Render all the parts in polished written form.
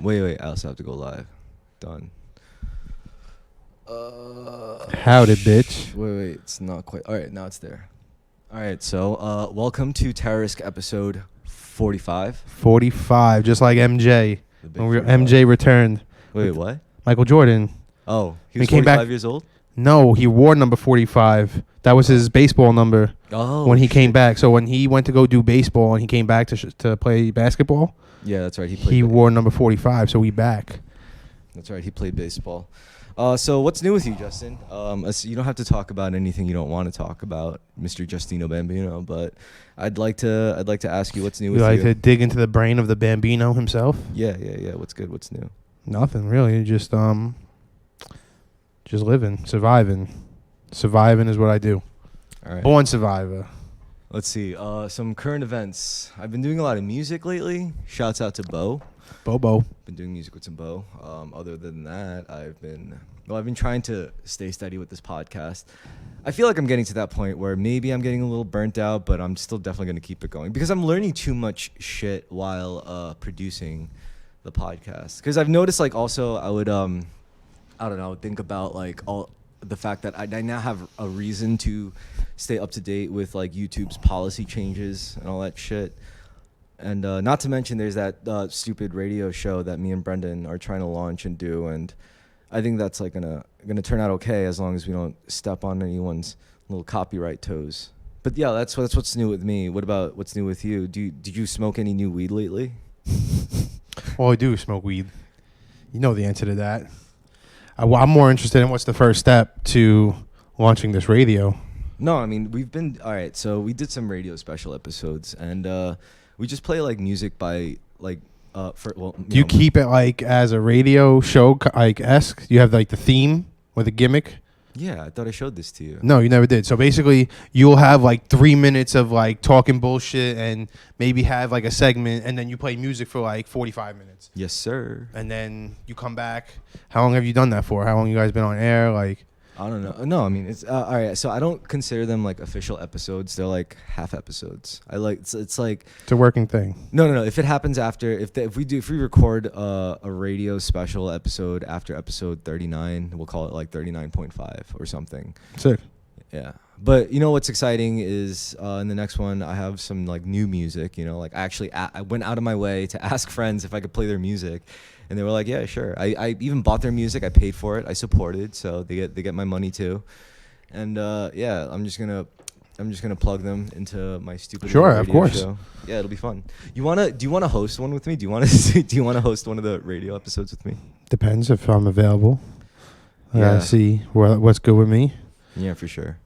Wait. I also have to go live. Done. Howdy, bitch. Wait. It's not quite. All right, now it's there. All right, so welcome to Terrorisk episode 45. 45, just like MJ. The big When 45. MJ returned. Wait, what? Michael Jordan. Oh, he He was came 45 back- years old? No, he wore number 45. That was his baseball number Oh. when he came back. So when he went to go do baseball and he came back to play basketball, Yeah, that's right. he wore number 45. So we back. That's right. He played baseball. So what's new with you, Justin? You don't have to talk about anything you don't want to talk about, Mr. Justino Bambino. But I'd like to ask you what's new You with like you. to dig into the brain of the Bambino himself? Yeah. What's good? What's new? Nothing really. Just living, surviving. Surviving is what I do. All right. Born survivor. Let's see. Some current events. I've been doing a lot of music lately. Shouts out to Bo. Bobo. Been doing music with some Bo. Other than that, I've been trying to stay steady with this podcast. I feel like I'm getting to that point where maybe I'm getting a little burnt out, but I'm still definitely going to keep it going because I'm learning too much shit while producing the podcast. Because I've noticed, like, also I would I don't know, think about like all the fact that I now have a reason to stay up to date with like YouTube's policy changes and all that shit. And not to mention there's that stupid radio show that me and Brendan are trying to launch and do, and I think that's like gonna turn out okay as long as we don't step on anyone's little copyright toes. But yeah, that's what's new with me. What about what's new with you? Did you smoke any new weed lately? Well, I do smoke weed. You know the answer to that. I'm more interested in what's the first step to launching this radio. No, I mean we've been all right. So we did some radio special episodes, and we just play like music by like Do you keep it like as a radio show like esque? You have like the theme with a gimmick. Yeah, I thought I showed this to you. No, you never did. So basically, you'll have like 3 minutes of like talking bullshit, and maybe have like a segment, and then you play music for like 45 minutes. Yes, sir. And then you come back. How long have you done that for? How long you guys been on air? Like, I don't know. No, I mean it's all right. So I don't consider them like official episodes. They're like half episodes. I like it's like it's a working thing. No. If it happens after if we record a radio special episode after episode 39, we'll call it like 39.5 or something. Sick. Yeah. But you know what's exciting is in the next one I have some like new music. You know, like I went out of my way to ask friends if I could play their music. And they were like, yeah, sure. I even bought their music. I paid for it. I supported, so they get my money too. And yeah, I'm just gonna plug them into my stupid sure, radio of course. show. Yeah, it'll be fun. Do you wanna host one with me? Do you wanna host one of the radio episodes with me? Depends if I'm available. I Yeah. gotta see what's good with me. Yeah, for sure.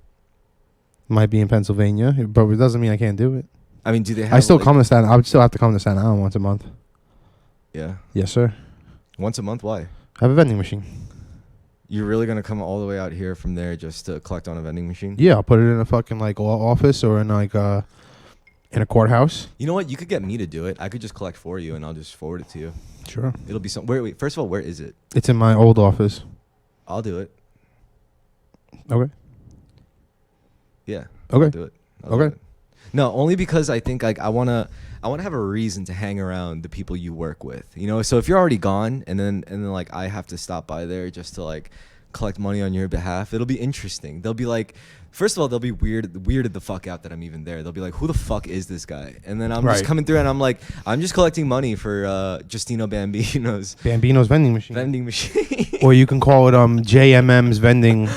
Might be in Pennsylvania, but it doesn't mean I can't do it. I mean, do they have? I still like, come to Staten. I would still have to come to Staten Island once a month. Yeah. Yes, sir. Once a month? Why? I have a vending machine. You're really gonna come all the way out here from there just to collect on a vending machine? Yeah, I'll put it in a fucking like office or in like in a courthouse. You know what? You could get me to do it. I could just collect for you, and I'll just forward it to you. Sure. It'll be some. Wait. First of all, where is it? It's in my old office. I'll do it. Okay. Yeah. Okay. I'll do it. I'll Okay. do it. No, only because I think like I wanna have a reason to hang around the people you work with. You know, so if you're already gone and then like I have to stop by there just to like collect money on your behalf, it'll be interesting. They'll be like, first of all, they'll be weirded the fuck out that I'm even there. They'll be like, who the fuck is this guy? And then I'm just Right. coming through and I'm like, I'm just collecting money for Justino Bambino's Bambino's vending machine. vending machine. Or you can call it JMM's Vending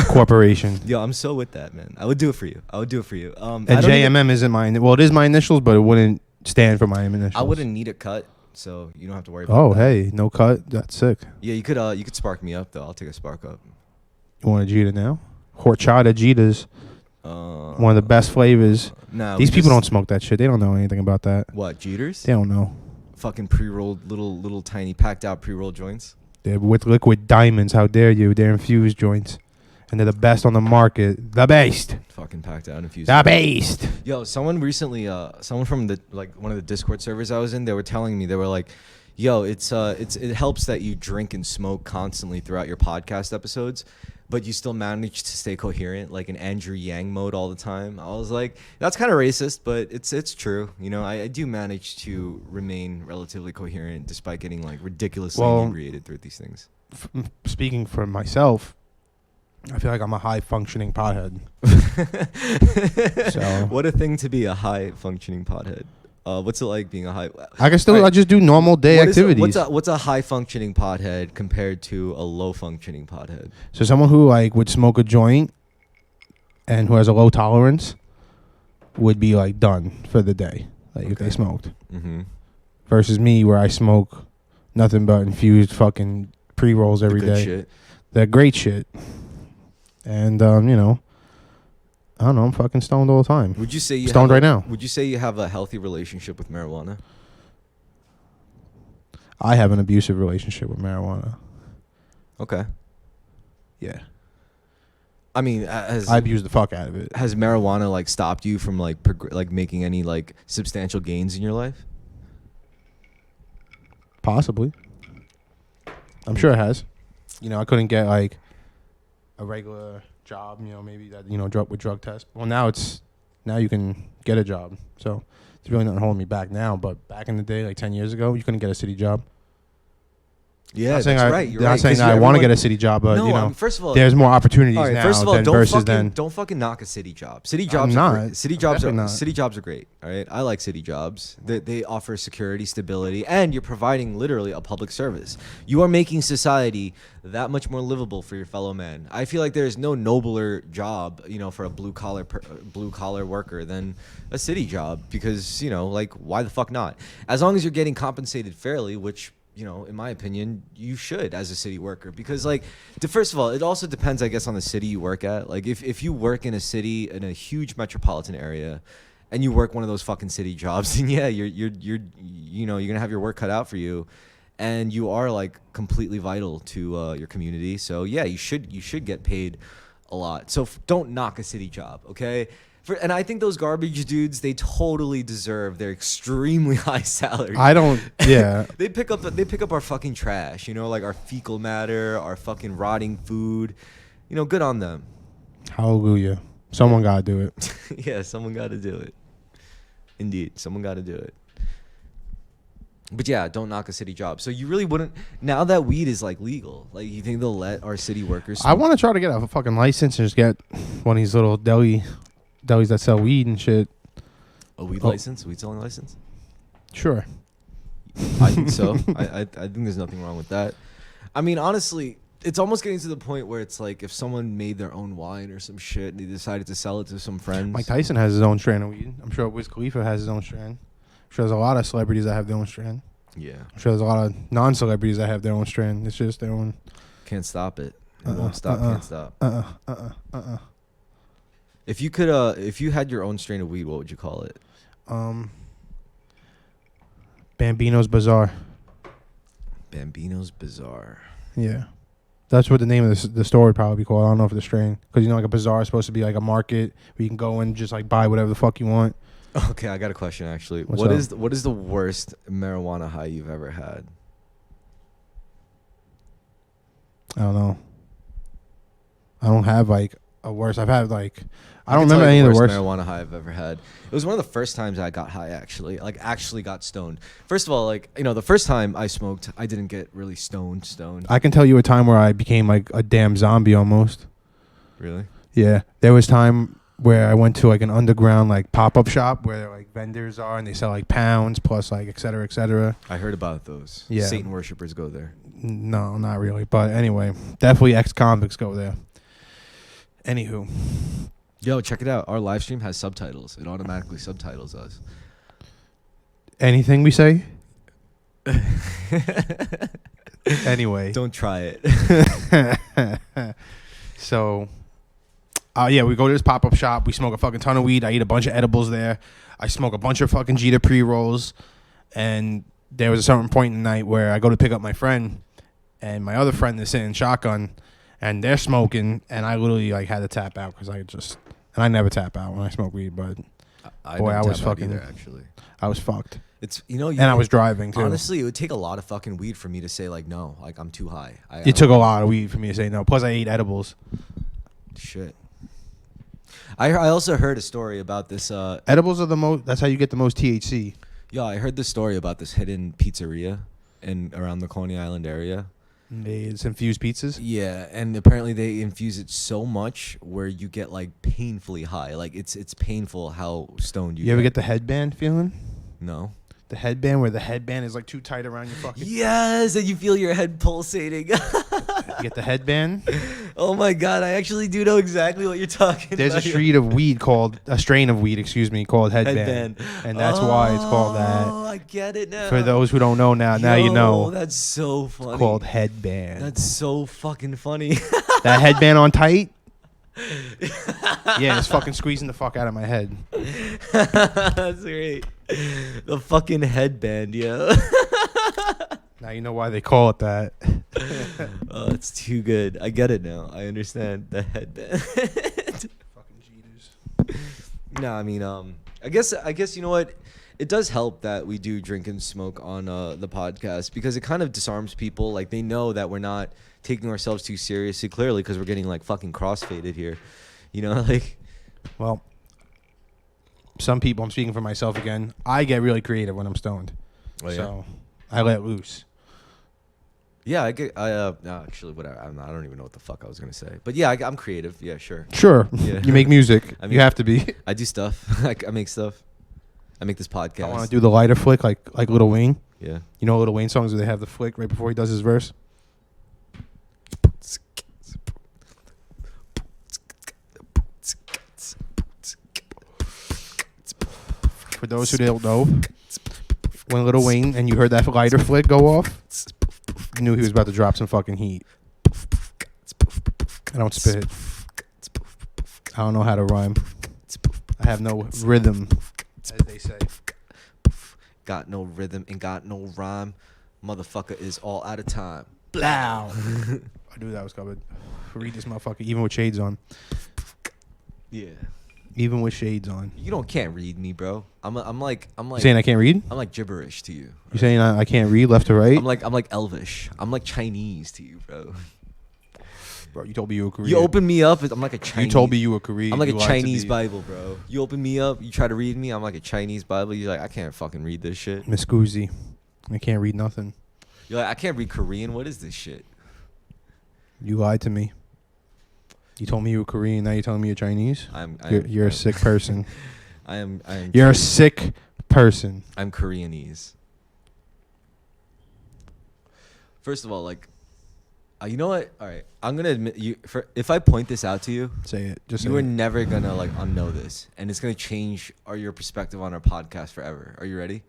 Corporation. Yo, I'm so with that, man. I would do it for you. And I don't JMM isn't mine. Well, it is my initials, but it wouldn't stand for my initials. I wouldn't need a cut, so you don't have to worry about Oh, that. hey, no cut. That's sick. Yeah, you could spark me up though. I'll take a spark up. You want a Jeter now? Horchata Jeeters. One of the best flavors. Nah, These people don't smoke that shit. They don't know anything about that. What, Jeeters? They don't know. Fucking pre-rolled, little tiny packed out pre-rolled joints. They're with liquid diamonds. How dare you? They're infused joints. And they're the best on the market. The best. Fucking packed out, infused. The best. Yo, someone recently, someone from the one of the Discord servers I was in, they were telling me, they were like, yo, it helps that you drink and smoke constantly throughout your podcast episodes, but you still manage to stay coherent, like in Andrew Yang mode all the time. I was like, that's kind of racist, but it's true. You know, I do manage to remain relatively coherent despite getting like ridiculously inebriated through these things. Speaking for myself, I feel like I'm a high functioning pothead. So What a thing to be, a high functioning pothead. What's it like being a high? I can still Right. I just do normal day activities. What's a high functioning pothead compared to a low functioning pothead? So someone who like would smoke a joint and who has a low tolerance would be like done for the day, like if they smoked. Mm-hmm. Versus me, where I smoke nothing but infused fucking pre-rolls every day. Shit. They're great shit. And you know, I don't know, I'm fucking stoned all the time. Would you say you stoned right now? Would you say you have a healthy relationship with marijuana? I have an abusive relationship with marijuana. Okay. Yeah. I mean, I abuse the fuck out of it. has marijuana like stopped you from like like making any like substantial gains in your life? Possibly. I'm sure it has. You know, I couldn't get like a regular job, you know, maybe that, you know, with drug test. Well, now you can get a job. So it's really not holding me back now. But back in the day, like 10 years ago, you couldn't get a city job. Yeah, Not that's saying right. You're not right. saying I want to get a city job, but No, you know, first of all, there's more opportunities all right, now first of all, than versus then. don't fucking knock a city job. City jobs I'm are not. great. City jobs Definitely are not. city jobs are great. All right, I like city jobs. They offer security, stability, and you're providing literally a public service. You are making society that much more livable for your fellow man. I feel like there is no nobler job, you know, for a blue collar worker than a city job, because, you know, like, why the fuck not? As long as you're getting compensated fairly, which, you know, in my opinion, you should as a city worker, because like, first of all, it also depends, I guess, on the city you work at. Like if you work in a city, in a huge metropolitan area, and you work one of those fucking city jobs, then yeah, you're you know, you're gonna have your work cut out for you, and you are like completely vital to your community. So yeah, you should get paid a lot. So don't knock a city job, okay? And I think those garbage dudes, they totally deserve their extremely high salary. I don't. Yeah. They pick up our fucking trash, you know, like our fecal matter, our fucking rotting food. You know, good on them. Hallelujah. Someone gotta do it. Yeah, someone got to do it. Indeed, someone got to do it. But yeah, don't knock a city job. So you really wouldn't, now that weed is like legal, like you think they'll let our city workers I want to try to get a fucking license and just get one of these little delis that sell weed and shit. a weed license, weed selling license? Sure. I think so. I think there's nothing wrong with that. I mean, honestly, it's almost getting to the point where it's like if someone made their own wine or some shit and they decided to sell it to some friends. Mike Tyson has his own strand of weed. I'm sure Wiz Khalifa has his own strand. I'm sure there's a lot of celebrities that have their own strand. Yeah. I'm sure there's a lot of non-celebrities that have their own strand. It's just their own. Can't stop it. It won't stop. Can't stop. If you could, if you had your own strain of weed, what would you call it? Bambino's Bazaar. Bambino's Bazaar. Yeah. That's what the name of the store would probably be called. I don't know if the strain. Because, you know, like a bazaar is supposed to be like a market where you can go and just like buy whatever the fuck you want. Okay, I got a question actually. What's What up? is the worst marijuana high you've ever had? I don't know. I don't have like a worst. I've had like, I can don't tell remember you any of the worst. marijuana high I've ever had. It was one of the first times I got high, actually. Like, actually got stoned. First of all, like, you know, the first time I smoked, I didn't get really stoned. I can tell you a time where I became like a damn zombie almost. Really? Yeah. There was time where I went to like an underground like pop-up shop where like vendors are and they sell like pounds plus like et cetera, et cetera. I heard about those. Yeah. Satan worshippers go there. No, not really. But anyway, definitely ex-convicts go there. Anywho. Yo, check it out. Our live stream has subtitles. It automatically subtitles us. Anything we say? Anyway. Don't try it. So, yeah, we go to this pop-up shop. We smoke a fucking ton of weed. I eat a bunch of edibles there. I smoke a bunch of fucking Jeeter pre-rolls. And there was a certain point in the night where I go to pick up my friend. And my other friend is sitting shotgun. And they're smoking. And I literally like had to tap out because and I never tap out when I smoke weed. But boy, I was fucking either, actually. I was fucked. It's you And I was driving too. honestly, it would take a lot of fucking weed for me to say like no, like I'm too high. It took a lot of weed for me to say no. Plus, I ate edibles. Shit. I also heard a story about this. Edibles are the most. That's how you get the most THC. Yeah, I heard this story about this hidden pizzeria in around the Coney Island area. It's infused pizzas. Yeah, and apparently they infuse it so much where you get like painfully high. Like it's painful how stoned You ever get the headband feeling? No. The headband where the headband is like too tight around your fucking. Yes, and you feel your head pulsating. You get the headband. Oh my god, I actually do know exactly what you're talking There's about. a strain of weed, excuse me, called headband. And that's why it's called that. Oh, I get it now. For those who don't know now you know. That's so funny. It's called headband. That's so fucking funny. That headband on tight? Yeah, it's fucking squeezing the fuck out of my head. That's great. The fucking headband, yo. Now you know why they call it that. Oh, it's too good. I get it now. I understand the headband. Fucking Jeeters. No, I mean, I guess you know what? It does help that we do drink and smoke on the podcast because it kind of disarms people. Like they know that we're not taking ourselves too seriously. Clearly, because we're getting like fucking crossfaded here. You know, like. Well, some people. I'm speaking for myself again. I get really creative when I'm stoned. Oh, yeah? So I let loose. Yeah, no, actually, whatever. I don't even know what the fuck I was gonna say. But yeah, I'm creative. Yeah, sure. Sure. Yeah. You make music. I mean, you have to be. I do stuff. I make stuff. I make this podcast. I want to do the lighter flick like Lil Wayne. Yeah. You know Lil Wayne songs where they have the flick right before he does his verse? For those who don't know, when Lil Wayne and you heard that lighter flick go off, you knew he was about to drop some fucking heat. I don't spit. I don't know how to rhyme. I have no rhythm, as they say. Got no rhythm and got no rhyme. Motherfucker is all out of time. Blow. I knew that was covered. Read this motherfucker, even with shades on. Yeah. Even with shades on. You can't read me, bro. I'm like You saying I can't read? I'm like gibberish to you. You saying I can't read left to right? I'm like Elvish. I'm like Chinese to you, bro. Bro, you told me you were Korean. You open me up, I'm like a Chinese. You told me you were Korean. I'm like You a lied to Chinese me. Bible, bro. You open me up, you try to read me, I'm like a Chinese Bible. You're like, I can't fucking read this shit. Miss Guzzi. I can't read nothing. You're like, I can't read Korean. What is this shit? You lied to me. You told me you were Korean. Now you're telling me you're Chinese. You're a sick person. I am. You're a sick person. I'm Koreanese. First of all, like, you know what? All right, I'm gonna admit if I point this out to you, Say it. Just say you are it. never gonna like unknow this, and it's gonna change your perspective on our podcast forever. Are you ready?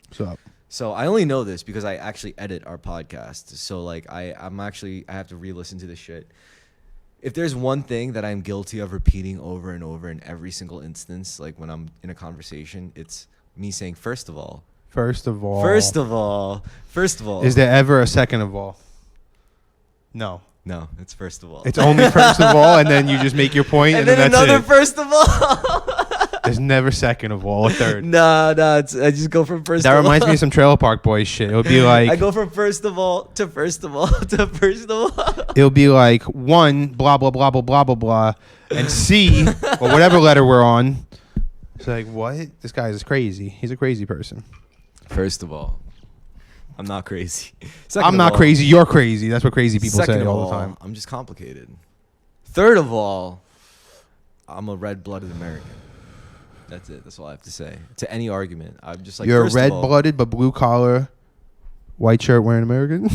What's up? So I only know this because I actually edit our podcast. So like I have to re-listen to this shit. If there's one thing that I'm guilty of repeating over and over in every single instance, like when I'm in a conversation, it's me saying first of all. First of all. First of all. First of all. Is there ever a second of all? No. No, it's first of all. It's only first of all, and then you just make your point, and then that's another it. first of all. There's never second of all, or third. Nah, I just go from first That of all. reminds me of some Trailer Park Boys shit. It would be like I go from first of all to first of all to first of all. it'll be like one blah blah blah blah blah blah blah, and C or whatever letter we're on. It's like, what? This guy is crazy. He's a crazy person. First of all, I'm not crazy. I'm not crazy. You're crazy. That's what crazy people say all the time. I'm just complicated. Third of all, I'm a red-blooded American. That's it. That's all I have to say. To any argument, I'm just like, You're a first of all, red-blooded but blue-collar, white shirt wearing American.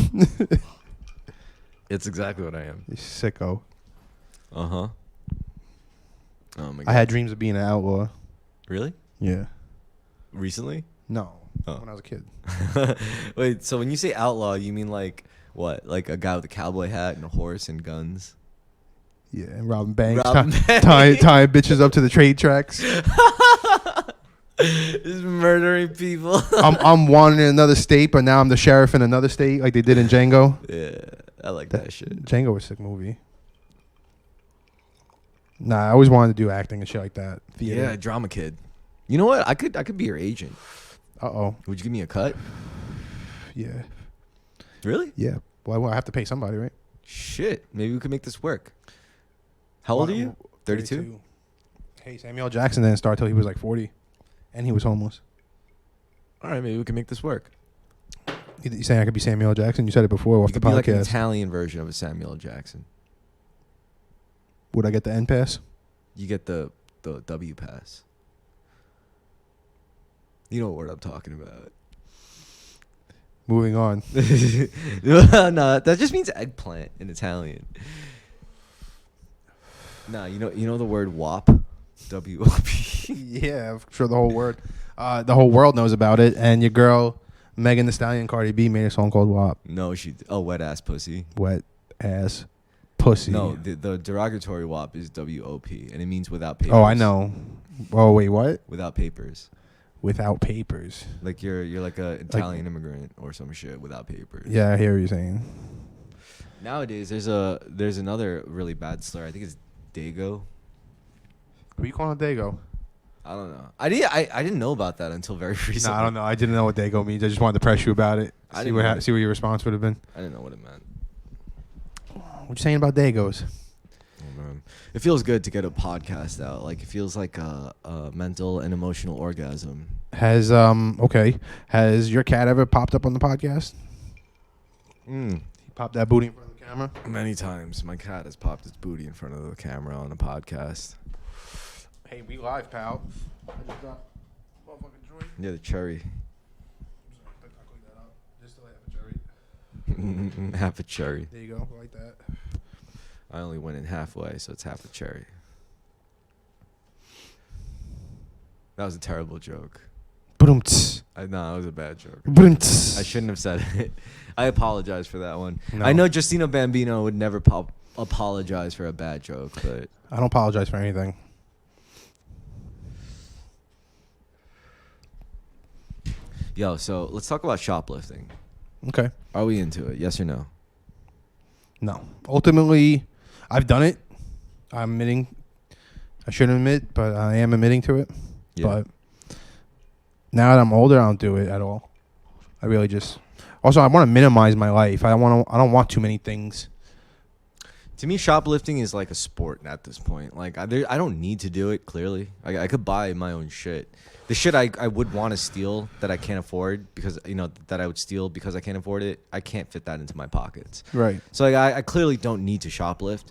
It's exactly what I am. You sicko. Uh-huh. Oh my god. I had dreams of being an outlaw. Really? Yeah. Recently? No. Oh. When I was a kid. Wait, so when you say outlaw, you mean like what? Like a guy with a cowboy hat and a horse and guns? Yeah, and robbing banks, Robbing banks. tying bitches up to the trade tracks. Just murdering people. I'm wanted in another state, but now I'm the sheriff in another state, like they did in Django. Yeah, I like that shit. Django was a sick movie. Nah, I always wanted to do acting and shit like that. Theater. Yeah, drama kid. You know what? I could be your agent. Uh-oh. Would you give me a cut? Yeah. Really? Yeah. Well, I have to pay somebody, right? Shit. Maybe we could make this work. How old are you? 32? Hey, Samuel Jackson didn't start till he was like 40. And he was homeless. All right, maybe we can make this work. You saying I could be Samuel Jackson? You said it before off You the could be like an podcast. Italian version of a Samuel Jackson. Would I get the N pass? You get the W pass. You know what word I'm talking about. Moving on. No, that just means eggplant in Italian. Nah, you know the word WOP? W-O-P. Yeah, I'm sure the whole world knows about it. And your girl, Megan Thee Stallion, Cardi B, made a song called WAP. No, wet ass pussy. Wet ass pussy. No, the derogatory WAP is W-O-P, and it means without papers. Oh, I know. Oh, wait, what? Without papers. Without papers. Like you're like a Italian immigrant or some shit without papers. Yeah, I hear what you're saying. Nowadays, there's another really bad slur. I think it's Dago. What are you calling a Dago? I don't know. I didn't know about that until very recently. No, I don't know. I didn't know what Dago means. I just wanted to press you about it. See what your response would have been. I didn't know what it meant. What you saying about Dagos? Oh, man. It feels good to get a podcast out. Like it feels like a mental and emotional orgasm. Has your cat ever popped up on the podcast? He popped that booty in front of the camera? Many times. My cat has popped its booty in front of the camera on a podcast. Hey, we live, pal. I just got a motherfucking joint. Yeah, the cherry. Just to have a cherry. Half a cherry. There you go, like that. I only went in halfway, so it's half a cherry. That was a terrible joke. No, that was a bad joke. I shouldn't have said it. I apologize for that one. No. I know Justino Bambino would never apologize for a bad joke, but I don't apologize for anything. yo, so let's talk about shoplifting. Okay. Are we into it? Yes or no? No. Ultimately, I've done it. I'm admitting. I shouldn't admit, but I am admitting to it. Yeah. But now that I'm older, I don't do it at all. I really just. Also, I want to minimize my life. I don't want too many things. To me, shoplifting is like a sport at this point. Like I don't need to do it. Clearly, I could buy my own shit. The shit I would want to steal that I can't afford because that I would steal because I can't afford it. I can't fit that into my pockets. Right. So like I clearly don't need to shoplift,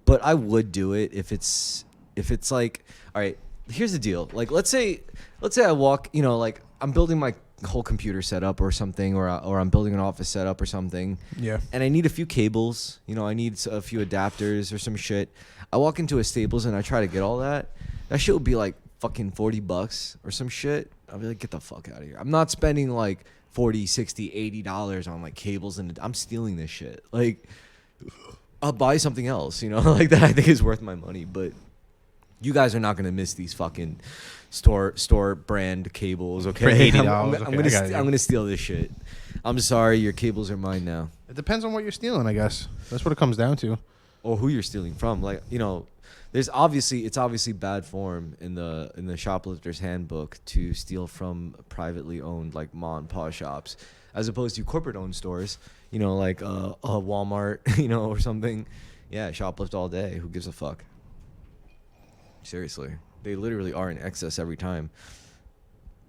but I would do it if it's like, all right. Here's the deal. Like let's say I walk. Like I'm building my whole computer setup or something, or I'm building an office setup or something. Yeah. And I need a few cables. I need a few adapters or some shit. I walk into a Staples and I try to get all that. That shit would be like fucking $40 or some shit. I'll be like, get the fuck out of here. I'm not spending like $40, $60, $80 on like cables and I'm stealing this shit. Like, I'll buy something else, like that I think is worth my money. But you guys are not gonna miss these fucking store brand cables, okay? For $80. I'm gonna steal this shit. I'm sorry, your cables are mine now. It depends on what you're stealing, I guess. That's what it comes down to. Or who you're stealing from. Like, it's obviously bad form in the shoplifter's handbook to steal from privately owned like mom and pop shops, as opposed to corporate owned stores. Like a Walmart, or something. Yeah, shoplift all day. Who gives a fuck? Seriously, they literally are in excess every time.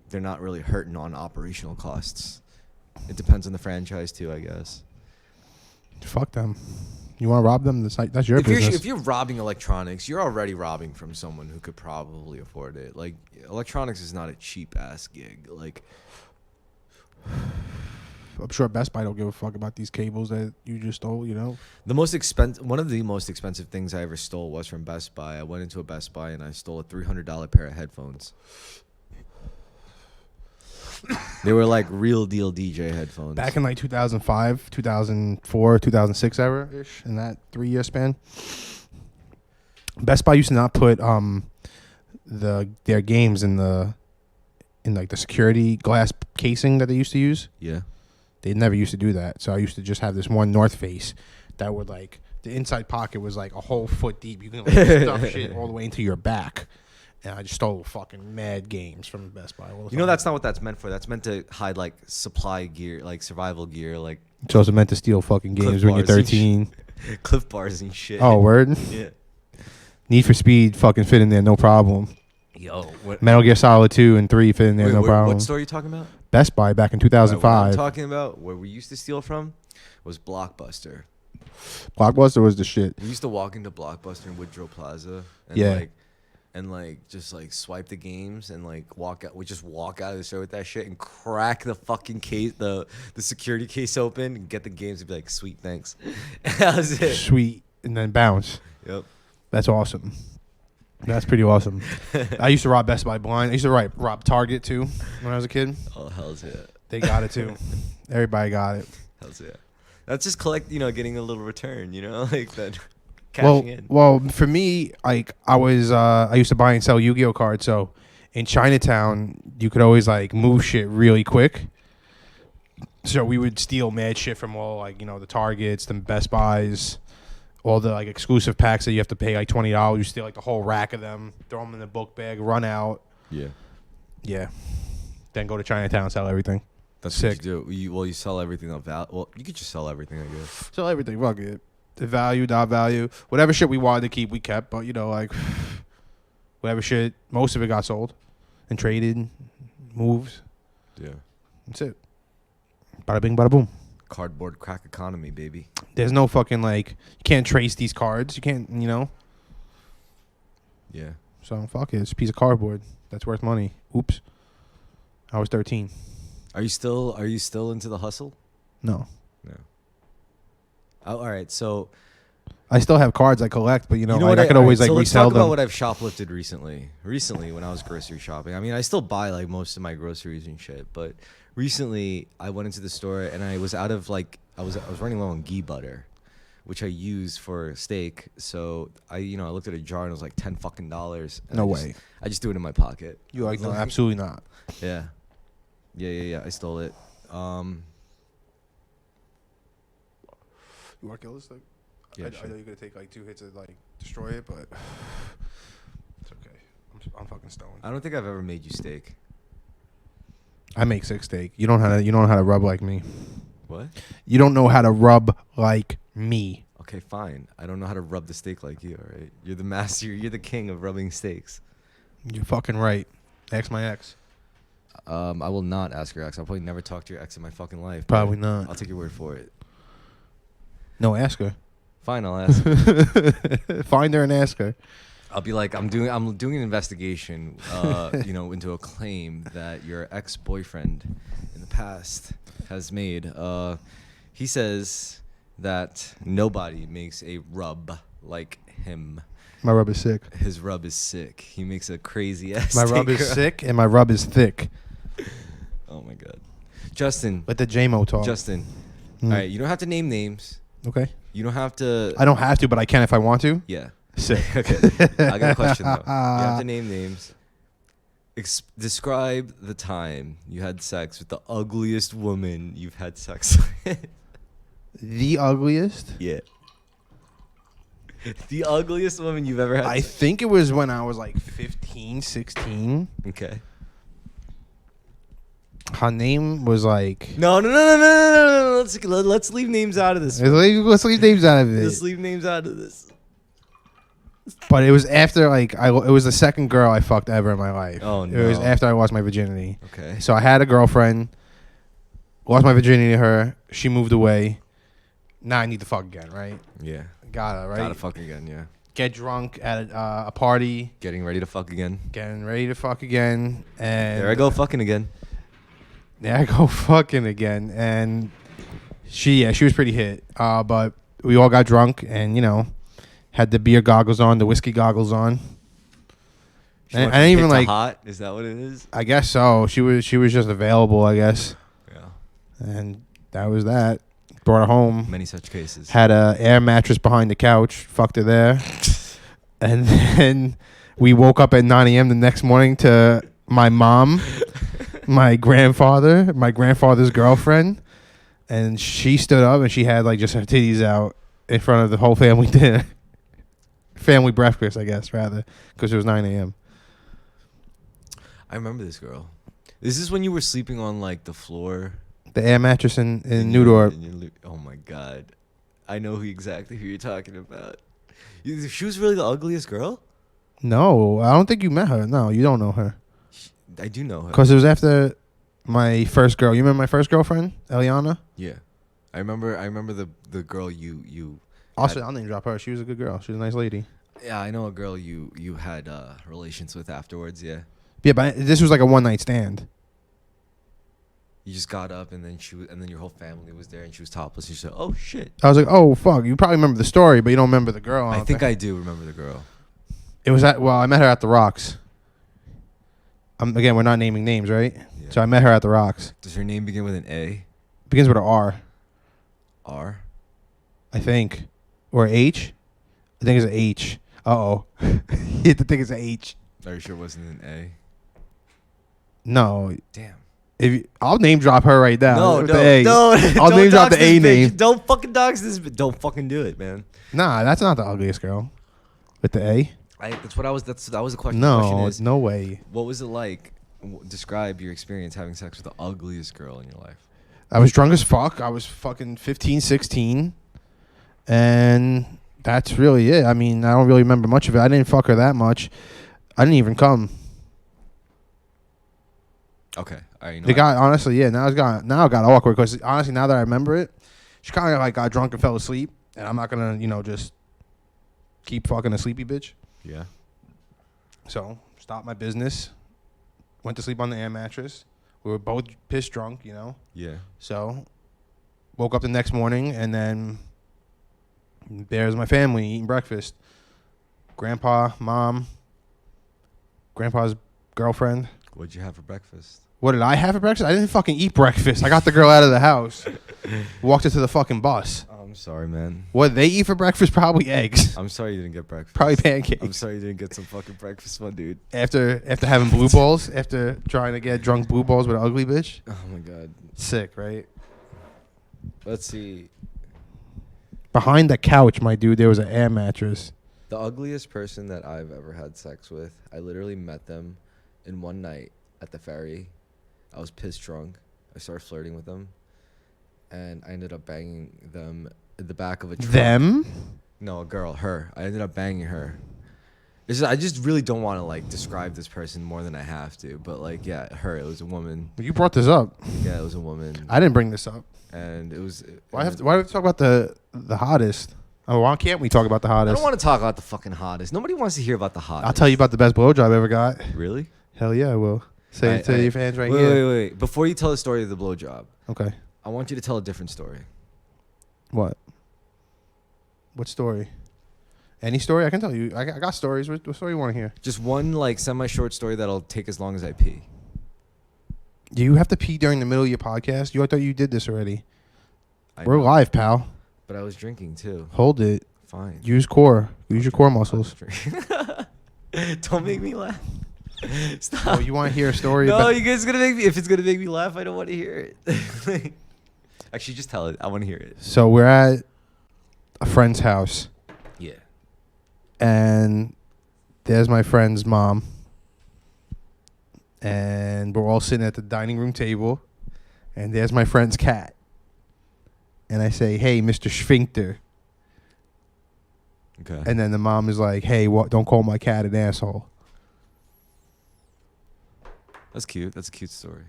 They're not really hurting on operational costs. It depends on the franchise too, I guess. Fuck them. You want to rob them? That's your business. If you're robbing electronics, you're already robbing from someone who could probably afford it. Like, electronics is not a cheap ass gig. Like, I'm sure Best Buy don't give a fuck about these cables that you just stole. One of the most expensive things I ever stole was from Best Buy. I went into a Best Buy and I stole a $300 pair of headphones. They were like real deal DJ headphones. Back in like 2005, 2004, 2006 era ish, in that 3-year span. Best Buy used to not put their games in like the security glass casing that they used to use. Yeah. They never used to do that. So I used to just have this one North Face that would like the inside pocket was like a whole foot deep. You can like stuff shit all the way into your back. and I just stole fucking mad games from Best Buy. You know, that's not what that's meant for. That's meant to hide like supply gear, like survival gear, like It's also meant to steal fucking games when you're 13. Cliff bars and shit. Oh, word? Yeah. Need for Speed fucking fit in there, no problem. Yo, what? Metal Gear Solid 2 and 3 fit in there, no problem. What store are you talking about? Best Buy back in What 2005. I'm talking about, where we used to steal from, was Blockbuster. Blockbuster was the shit. We used to walk into Blockbuster in Woodrow Plaza and Yeah. just swipe the games and like walk out. We just walk out of the store with that shit and crack the fucking case, the security case open and get the games and be like, sweet, thanks. That was it. Sweet. And then bounce. Yep. That's awesome. That's pretty awesome. I used to rob Best Buy blind. I used to rob Target too when I was a kid. Oh, hell's yeah. They got it too. Everybody got it. Hell's yeah. That's just getting a little return, like that. Cashing in. Well, for me, like I used to buy and sell Yu-Gi-Oh cards. So in Chinatown, you could always like move shit really quick. So we would steal mad shit from all the Targets, the Best Buys, all the like exclusive packs that you have to pay like $20. You steal like the whole rack of them, throw them in the book bag, run out. Yeah. Yeah. Then go to Chinatown and sell everything. That's sick. What you do. You sell everything on value. Well, you could just sell everything, I guess. Sell everything. Fuck it. The value, not value. Whatever shit we wanted to keep, we kept. But, whatever shit, most of it got sold and traded, moves. Yeah. That's it. Bada bing, bada boom. Cardboard crack economy, baby. There's no fucking, you can't trace these cards. You can't, Yeah. So, fuck it. It's a piece of cardboard that's worth money. Oops. I was 13. Are you still into the hustle? No. No. Oh, all right. So I still have cards I collect, but, I could all always, right, so let's resell talk them. about what I've shoplifted recently. Recently, when I was grocery shopping. I mean, I still buy, most of my groceries and shit. But recently, I went into the store, and I was out of, I was running low on ghee butter, which I use for steak. So, I looked at a jar, and it was like $10 fucking. No way. I just threw it in my pocket. You're like, no, absolutely not. Yeah. Yeah. I stole it. You want to kill this thing? Yeah, I sure. know you're going to take 2 hits to destroy it, but it's okay. I'm fucking stoned. I don't think I've ever made you steak. I make sick steak. You don't know how to rub like me. What? You don't know how to rub like me. Okay, fine. I don't know how to rub the steak like you, all right? You're the master. You're the king of rubbing steaks. You're fucking right. Ask my ex. I will not ask your ex. I'll probably never talk to your ex in my fucking life. but Probably not. I'll take your word for it. No, ask her. Fine, I'll ask. Find her and ask her. I'll be like, I'm doing an investigation, into a claim that your ex-boyfriend in the past has made. He says that nobody makes a rub like him. My rub is sick. His rub is sick. He makes a crazy ass. My rub is sick and my rub is thick. Oh my god, Justin. Let the JMO talk. Justin. All right, you don't have to name names. Okay. You don't have to. I don't have to, but I can if I want to. Yeah. Sick. Okay. I got a question though. You have to name names. Describe the time you had sex with the ugliest woman you've had sex with. The ugliest? Yeah. The ugliest woman you've ever had. I think it was when I was 15, 16. Okay. Her name was No. Let's leave names out of this. Let's leave names out of it. Let's leave names out of this. But it was after it was the second girl I fucked ever in my life. Oh no. It was after I lost my virginity. Okay. So I had a girlfriend, lost my virginity to her. She moved away. Now I need to fuck again, right? Yeah. Gotta, right? Gotta fuck again, yeah. Get drunk at a party. Getting ready to fuck again. Getting ready to fuck again. And There I go fucking again. There I go fucking again. And she was pretty hit. But we all got drunk and, had the beer goggles on, the whiskey goggles on. I didn't even hot. Is that what it is? I guess so. She was just available, I guess. Yeah. And that was that. Brought her home. Many such cases. Had a air mattress behind the couch. Fucked her there. And then we woke up at 9 a.m. the next morning to my mom, my grandfather's girlfriend. And she stood up and she had just her titties out in front of the whole family dinner. Family breakfast, I guess, rather, because it was 9 a.m. I remember this girl. Is this when you were sleeping on like the floor? The air mattress in New York. Oh my god, I know exactly who you're talking about. She was really the ugliest girl. No, I don't think you met her. No, you don't know her. I do know her. Because it was after my first girl. You remember my first girlfriend, Eliana? Yeah, I remember the girl you. Also, I'll name drop her. She was a good girl. She was a nice lady. Yeah, I know a girl you had relations with afterwards. Yeah. Yeah, but this was like a one night stand. You just got up and then your whole family was there and she was topless. And you said, "Oh shit." I was like, oh fuck, you probably remember the story, but you don't remember the girl. I think I do remember the girl. It was I met her at the Rocks. Again, we're not naming names, right? Yeah. So I met her at the Rocks. Does her name begin with an A? Begins with an R, R? I think, or H. I think it's an H. You have to think it's an H. Are you sure it wasn't an A? No. Damn. I'll name drop her right now. No. I'll Don't name drop dox the A this bitch. name. Don't fucking dox this. Don't fucking do it, man. Nah, that's not the ugliest girl. With the A. That was the question. The question No, is, no way. what was it like? Describe your experience having sex with the ugliest girl in your life. I was drunk as fuck. I was fucking 15, 16. And that's really it. I mean, I don't really remember much of it. I didn't fuck her that much. I didn't even come. Okay. All right. It got, honestly, yeah, now it got awkward because honestly, now that I remember it, she kind of like got drunk and fell asleep. And I'm not going to, just keep fucking a sleepy bitch. Yeah. So, stopped my business. Went to sleep on the air mattress. We were both pissed drunk, Yeah. So, woke up the next morning, and then there's my family eating breakfast. Grandpa, mom, grandpa's girlfriend. What'd you have for breakfast? What did I have for breakfast? I didn't fucking eat breakfast. I got the girl out of the house. Walked her to the fucking bus. I'm sorry, man. What did they eat for breakfast? Probably eggs. I'm sorry you didn't get breakfast. Probably pancakes. I'm sorry you didn't get some fucking breakfast, my dude. After having blue balls, after trying to get drunk blue balls with an ugly bitch. Oh my god. Sick, right? Let's see. Behind the couch, my dude, there was an air mattress. The ugliest person that I've ever had sex with, I literally met them in one night at the ferry. I was pissed drunk. I started flirting with them. And I ended up banging them in the back of a truck. Them? No, a girl, her. I ended up banging her. I just really don't want to describe this person more than I have to. But yeah, her. It was a woman. You brought this up. Yeah, it was a woman. I didn't bring this up. And it was. Why do we talk about the hottest? Oh, why can't we talk about the I hottest? don't want to talk about the fucking hottest. Nobody wants to hear about the hottest. I'll tell you about the best blowjob I ever got. Really? Hell yeah, I will. Say it to your fans right here. Wait. Before you tell the story of the blowjob, okay, I want you to tell a different story. What? What story? Any story? I can tell you. I got stories. What story you want to hear? Just one semi-short story that'll take as long as I pee. Do you have to pee during the middle of your podcast? I thought you did this already. We're know, live, pal. But I was drinking too. Hold it. Fine. Use core. Use your core muscles. Don't make me laugh. Stop. Oh, you want to hear a story? No, you guys gonna make me. If it's gonna make me laugh, I don't want to hear it. Actually, just tell it. I want to hear it. So we're at a friend's house. Yeah. And there's my friend's mom. And we're all sitting at the dining room table. And there's my friend's cat. And I say, hey, Mr. Sphincter. Okay. And then the mom is like, hey, don't call my cat an asshole. That's cute. That's a cute story.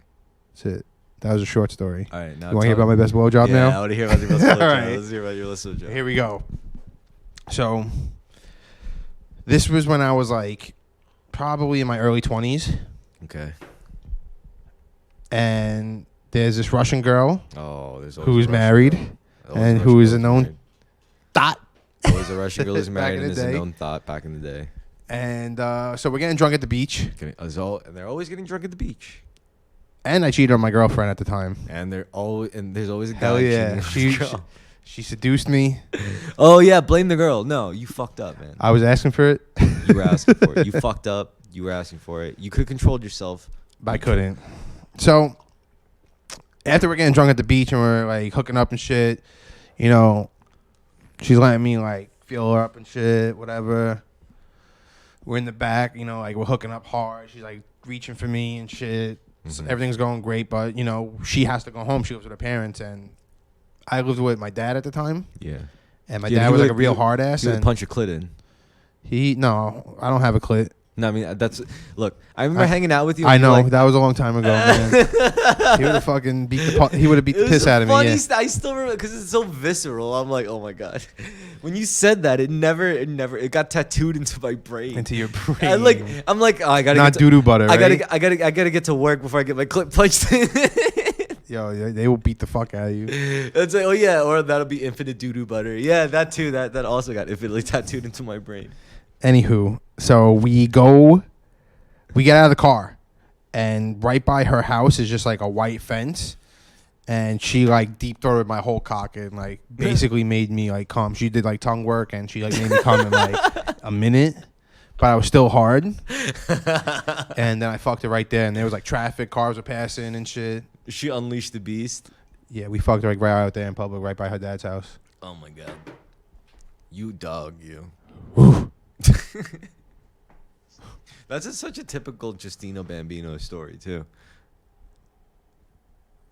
That's it. That was a short story. All right. Now you want to hear about my best blowjob now? Yeah, I want to hear about your best blowjob. All right. Let's hear about your best blowjob. Here we go. So, this was when I was probably in my early 20s. Okay. And there's this Russian girl who's married and who is a known thought. Always a Russian girl who's Back married in and the is a day. known thought back in the day. And so we're getting drunk at the beach. And they're always getting drunk at the beach. And I cheated on my girlfriend at the time. And there's always a guy. Hell yeah. cheating on his girl. She seduced me. Oh yeah, blame the girl. No, you fucked up, man. I was asking for it. You were asking for it. You fucked up. You were asking for it. You could have controlled yourself. But I couldn't. So after we're getting drunk at the beach and we're hooking up and shit, she's letting me feel her up and shit, whatever. We're in the back, we're hooking up hard. She's reaching for me and shit. So Mhm. everything's going great, but you know, she has to go home. She lives with her parents, and I lived with my dad at the time. Yeah. And my Yeah, dad he was like a would- real he- hard ass. He would And punch your clit in. no, I don't have a clit. No, I mean that's. Look, I remember hanging out with you. I and you know were like, that was a long time ago, man. He would have fucking beat the It was piss out of me. funny Yeah. I still remember because it's so visceral. I'm like, oh my god. When you said that, it got tattooed into my brain. Into your brain. I'm like, oh, I gotta Not get to, doo-doo butter, I right? gotta get to work before I get my clip punched in. Yo, they will beat the fuck out of you. It's like, oh yeah, or that'll be infinite doo-doo butter. Yeah, that too. That also got infinitely tattooed into my brain. Anywho, so we get out of the car, and right by her house is just like a white fence, and she like deep throated my whole cock and like basically made me like come. She did like tongue work, and she like made me come in like a minute, but I was still hard. And then I fucked it right there, and there was like traffic, cars were passing and shit. She unleashed the beast. Yeah, we fucked her like right out there in public, right by her dad's house. Oh my god. You dog, you. That's such a typical Justino Bambino story too.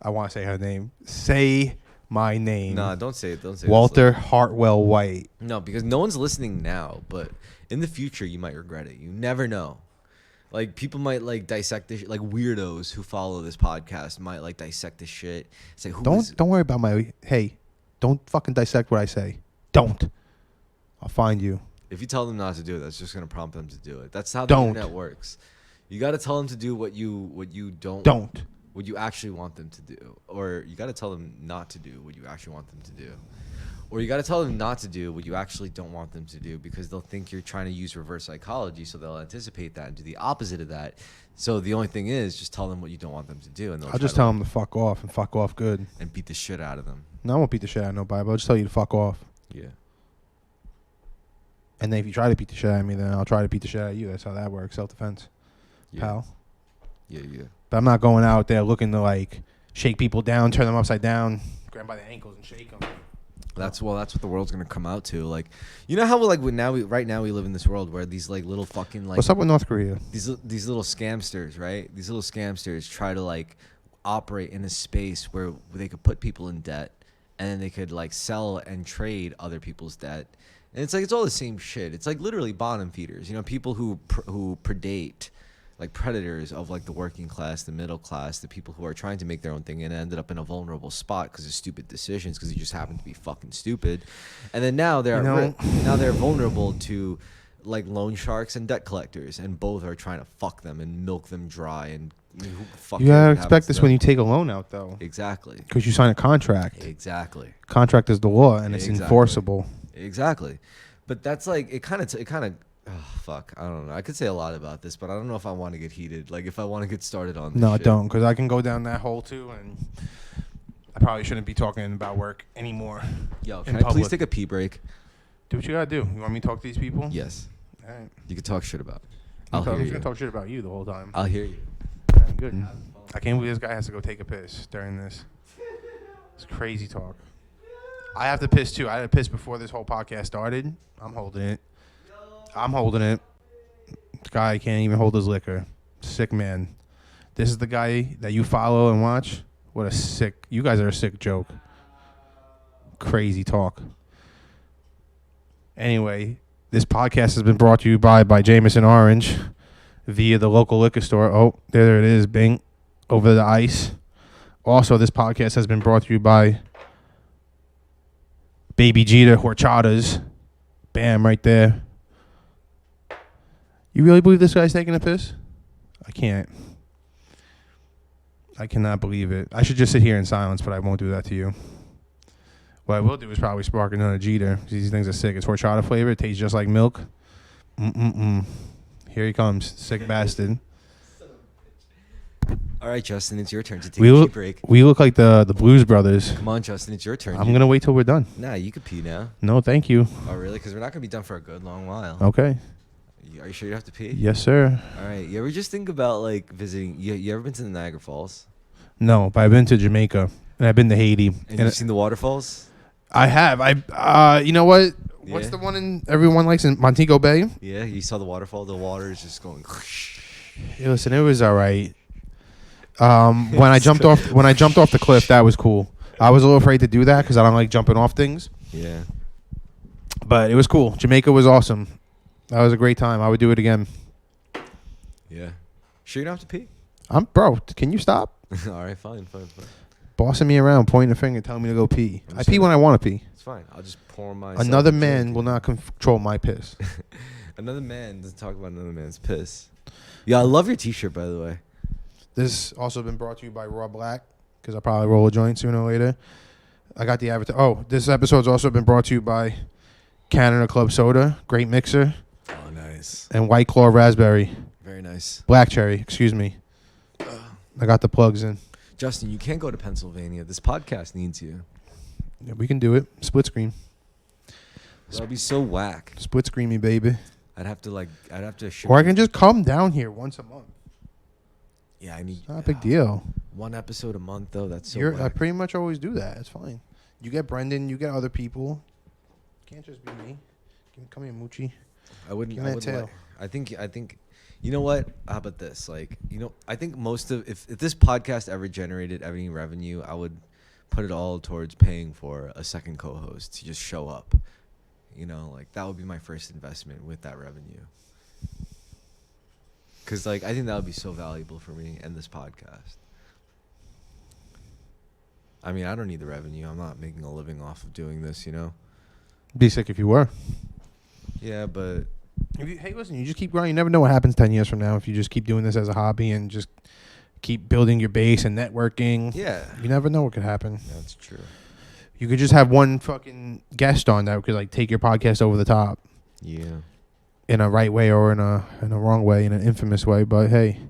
I want to say her name. Say my name. Nah, don't say it. Don't say it. Walter Hartwell White. No, because no one's listening now, but in the future you might regret it. You never know. Like people might like dissect this, like weirdos who follow this podcast might like dissect this shit. Say who is- Don't worry about my. Hey, don't fucking dissect what I say. Don't. I'll find you. If you tell them not to do it, that's just gonna prompt them to do it. That's how the Don't. internet works. You got to tell them to do what you don't. Don't. What you actually want them to do, or you got to tell them not to do what you actually want them to do, or you got to tell them not to do what you actually don't want them to do, because they'll think you're trying to use reverse psychology, so they'll anticipate that and do the opposite of that. So the only thing is just tell them what you don't want them to do, and they'll I'll just tell them to fuck off and fuck off good. and beat the shit out of them. No, I won't beat the shit out of nobody, but I'll just tell you to fuck off. Yeah. And then if you try to beat the shit out of me, then I'll try to beat the shit out of you. That's how that works. Self-defense, Yeah. pal. Yeah. But I'm not going out there looking to like shake people down, turn them upside down, grab them by the ankles and shake them. That's what the world's gonna come out to. Like, you know how right now we live in this world where these like little fucking like What's up with North Korea? these little scamsters, right? These little scamsters try to like operate in a space where they could put people in debt, and then they could like sell and trade other people's debt. And it's like it's all the same shit. It's like literally bottom feeders, you know, people who predate, like predators of like the working class, the middle class, the people who are trying to make their own thing and ended up in a vulnerable spot because of stupid decisions, because they just happen to be fucking stupid. And then now they're vulnerable to like loan sharks and debt collectors, and both are trying to fuck them and milk them dry. And who the fuck You cares gotta what expect happens this to when them? you take a loan out, though, Exactly. because you sign a contract. Exactly. Contract is the law, and it's Exactly. enforceable. Exactly. But that's like it kind of oh, fuck, I don't know. I could say a lot about this, but I don't know if I want to get heated. Like if I want to get started on this No, shit. don't, because I can go down that hole too, and I probably shouldn't be talking about work anymore. Yo, in can I please public. take a pee break? Do what you gotta do. You want me to talk to these people? Yes. All right. You can talk shit about. I'm I'll hear just you. gonna talk shit about you the whole time. I'll hear you. All right, good. I can't believe this guy has to go take a piss during this. It's crazy talk. I have to piss too. I had to piss before this whole podcast started. I'm holding it. This guy can't even hold his liquor. Sick man. This is the guy that you follow and watch. What a sick. You guys are a sick joke. Crazy talk. Anyway, this podcast has been brought to you by Jameson Orange via the local liquor store. Oh, there it is. Bing. Over the ice. Also, this podcast has been brought to you by Baby Jeter Horchatas. Bam, right there. You really believe this guy's taking a piss? I can't. I cannot believe it. I should just sit here in silence, but I won't do that to you. What I will do is probably spark another Jeter. These things are sick. It's horchata flavor. It tastes just like milk. Here he comes. Sick bastard. All right, Justin, it's your turn to take We a pee look, break. we look like the Blues Brothers. Come on, Justin, it's your turn. I'm going to wait till we're done. Nah, you could pee now. No, thank you. Oh, really? Because we're not gonna be done for a good long while. Okay. Are you sure you have to pee? Yes, sir. All right. You ever just think about like visiting? You ever been to the Niagara Falls? No, but I've been to Jamaica and I've been to Haiti. And you've seen the waterfalls? I have. You know what? What's Yeah. the one everyone likes in Montego Bay? Yeah, you saw the waterfall. The water is just going. Hey, listen, it was all right. When I jumped off the cliff, that was cool. I was a little afraid to do that because I don't like jumping off things. Yeah. But it was cool. Jamaica was awesome. That was a great time. I would do it again. Yeah. Sure you don't have to pee? Bro, can you stop? All right, fine. Bossing me around, pointing a finger, telling me to go pee. I pee when I want to pee. It's fine. I'll just pour my. Another man will not control my piss. Another man doesn't talk about another man's piss. Yeah, I love your T-shirt, by the way. This also been brought to you by Raw Black, because I'll probably roll a joint sooner or later. I got the avatar. Oh, this episode's also been brought to you by Canada Club Soda, great mixer. Oh, nice. And White Claw Raspberry. Very nice. Black Cherry, excuse me. I got the plugs in. Justin, you can't go to Pennsylvania. This podcast needs you. Yeah, we can do it. Split screen. That'd be so whack. Split screen me, baby. I'd have to ship Or I can just come down here once a month. Yeah, I need. It's not a big deal. One episode a month, though. That's so I whack. pretty much always do that. It's fine. You get Brendan. You get other people. Can't just be me. Come here, Moochie. I wouldn't. Give me that tail. I think. You know what? How about this? Like, I think most of if this podcast ever generated any revenue, I would put it all towards paying for a second co-host to just show up. Like that would be my first investment with that revenue. Because I think that would be so valuable for me and this podcast. I mean, I don't need the revenue. I'm not making a living off of doing this, Be sick if you were. Yeah, but Hey, listen, you just keep growing. You never know what happens 10 years from now if you just keep doing this as a hobby and just keep building your base and networking. yeah, You never know what could happen. that's true. You could just have one fucking guest on that could take your podcast over the top Yeah. in a right way or in a wrong way, in an infamous way. But hey.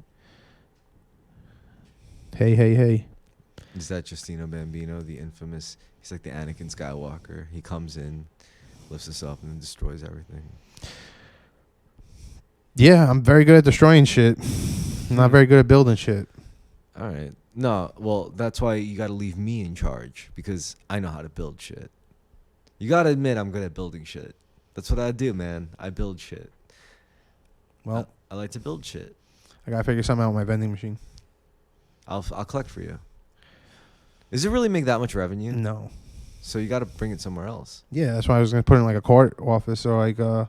Is that Justino Bambino, the infamous? He's like the Anakin Skywalker. He comes in, lifts us up, and then destroys everything. Yeah, I'm very good at destroying shit. I'm not very good at building shit. All right. No, well, that's why you got to leave me in charge, because I know how to build shit. You got to admit I'm good at building shit. That's what I do, man. I build shit. Well, I like to build shit. I got to figure something out with my vending machine. I'll collect for you. Does it really make that much revenue? No. So you got to bring it somewhere else. Yeah, that's why I was going to put it in a court office or Do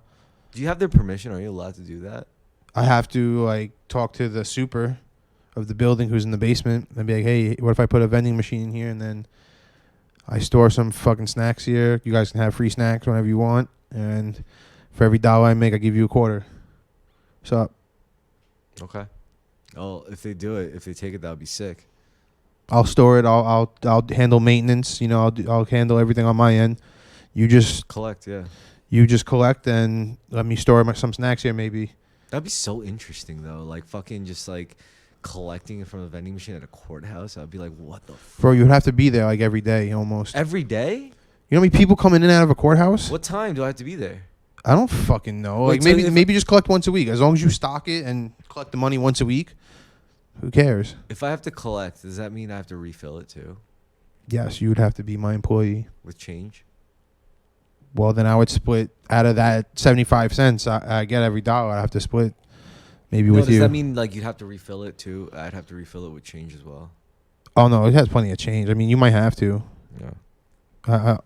you have their permission? Are you allowed to do that? I have to talk to the super of the building who's in the basement and be like, hey, what if I put a vending machine in here and then I store some fucking snacks here? You guys can have free snacks whenever you want. And for every $1 I make, I give you a quarter. What's up? Okay. Oh, if they do it, if they take it, that would be sick. I'll store it. I'll handle maintenance. I'll handle everything on my end. You just Collect, yeah. You just collect and let me store some snacks here, maybe. That'd be so interesting, though. Like, fucking just, collecting it from a vending machine at a courthouse. I'd be like, what the fuck? Bro, you'd have to be there, every day, almost. Every day? You know how many people coming in and out of a courthouse? What time do I have to be there? I don't fucking know. Wait, so maybe just collect once a week. As long as you stock it and collect the money once a week, who cares? If I have to collect, does that mean I have to refill it, too? Yes, you would have to be my employee. With change? Well, then I would split out of that 75 cents I get every $1. I have to split maybe with you. Does that mean, you'd have to refill it, too? I'd have to refill it with change as well? Oh, no, it has plenty of change. I mean, you might have to. Yeah.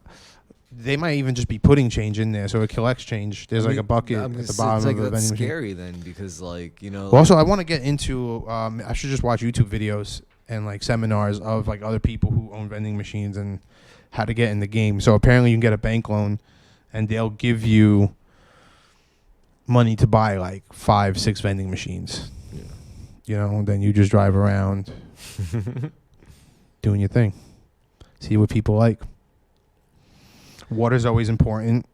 They might even just be putting change in there, so it collects change. There's a bucket at the bottom of the vending that's machine. scary then, because Well, also, I want to get into. I should just watch YouTube videos and seminars of other people who own vending machines and how to get in the game. So apparently, you can get a bank loan, and they'll give you money to buy 5, 6 vending machines. Yeah. And then you just drive around doing your thing. See what people like. Water's always important.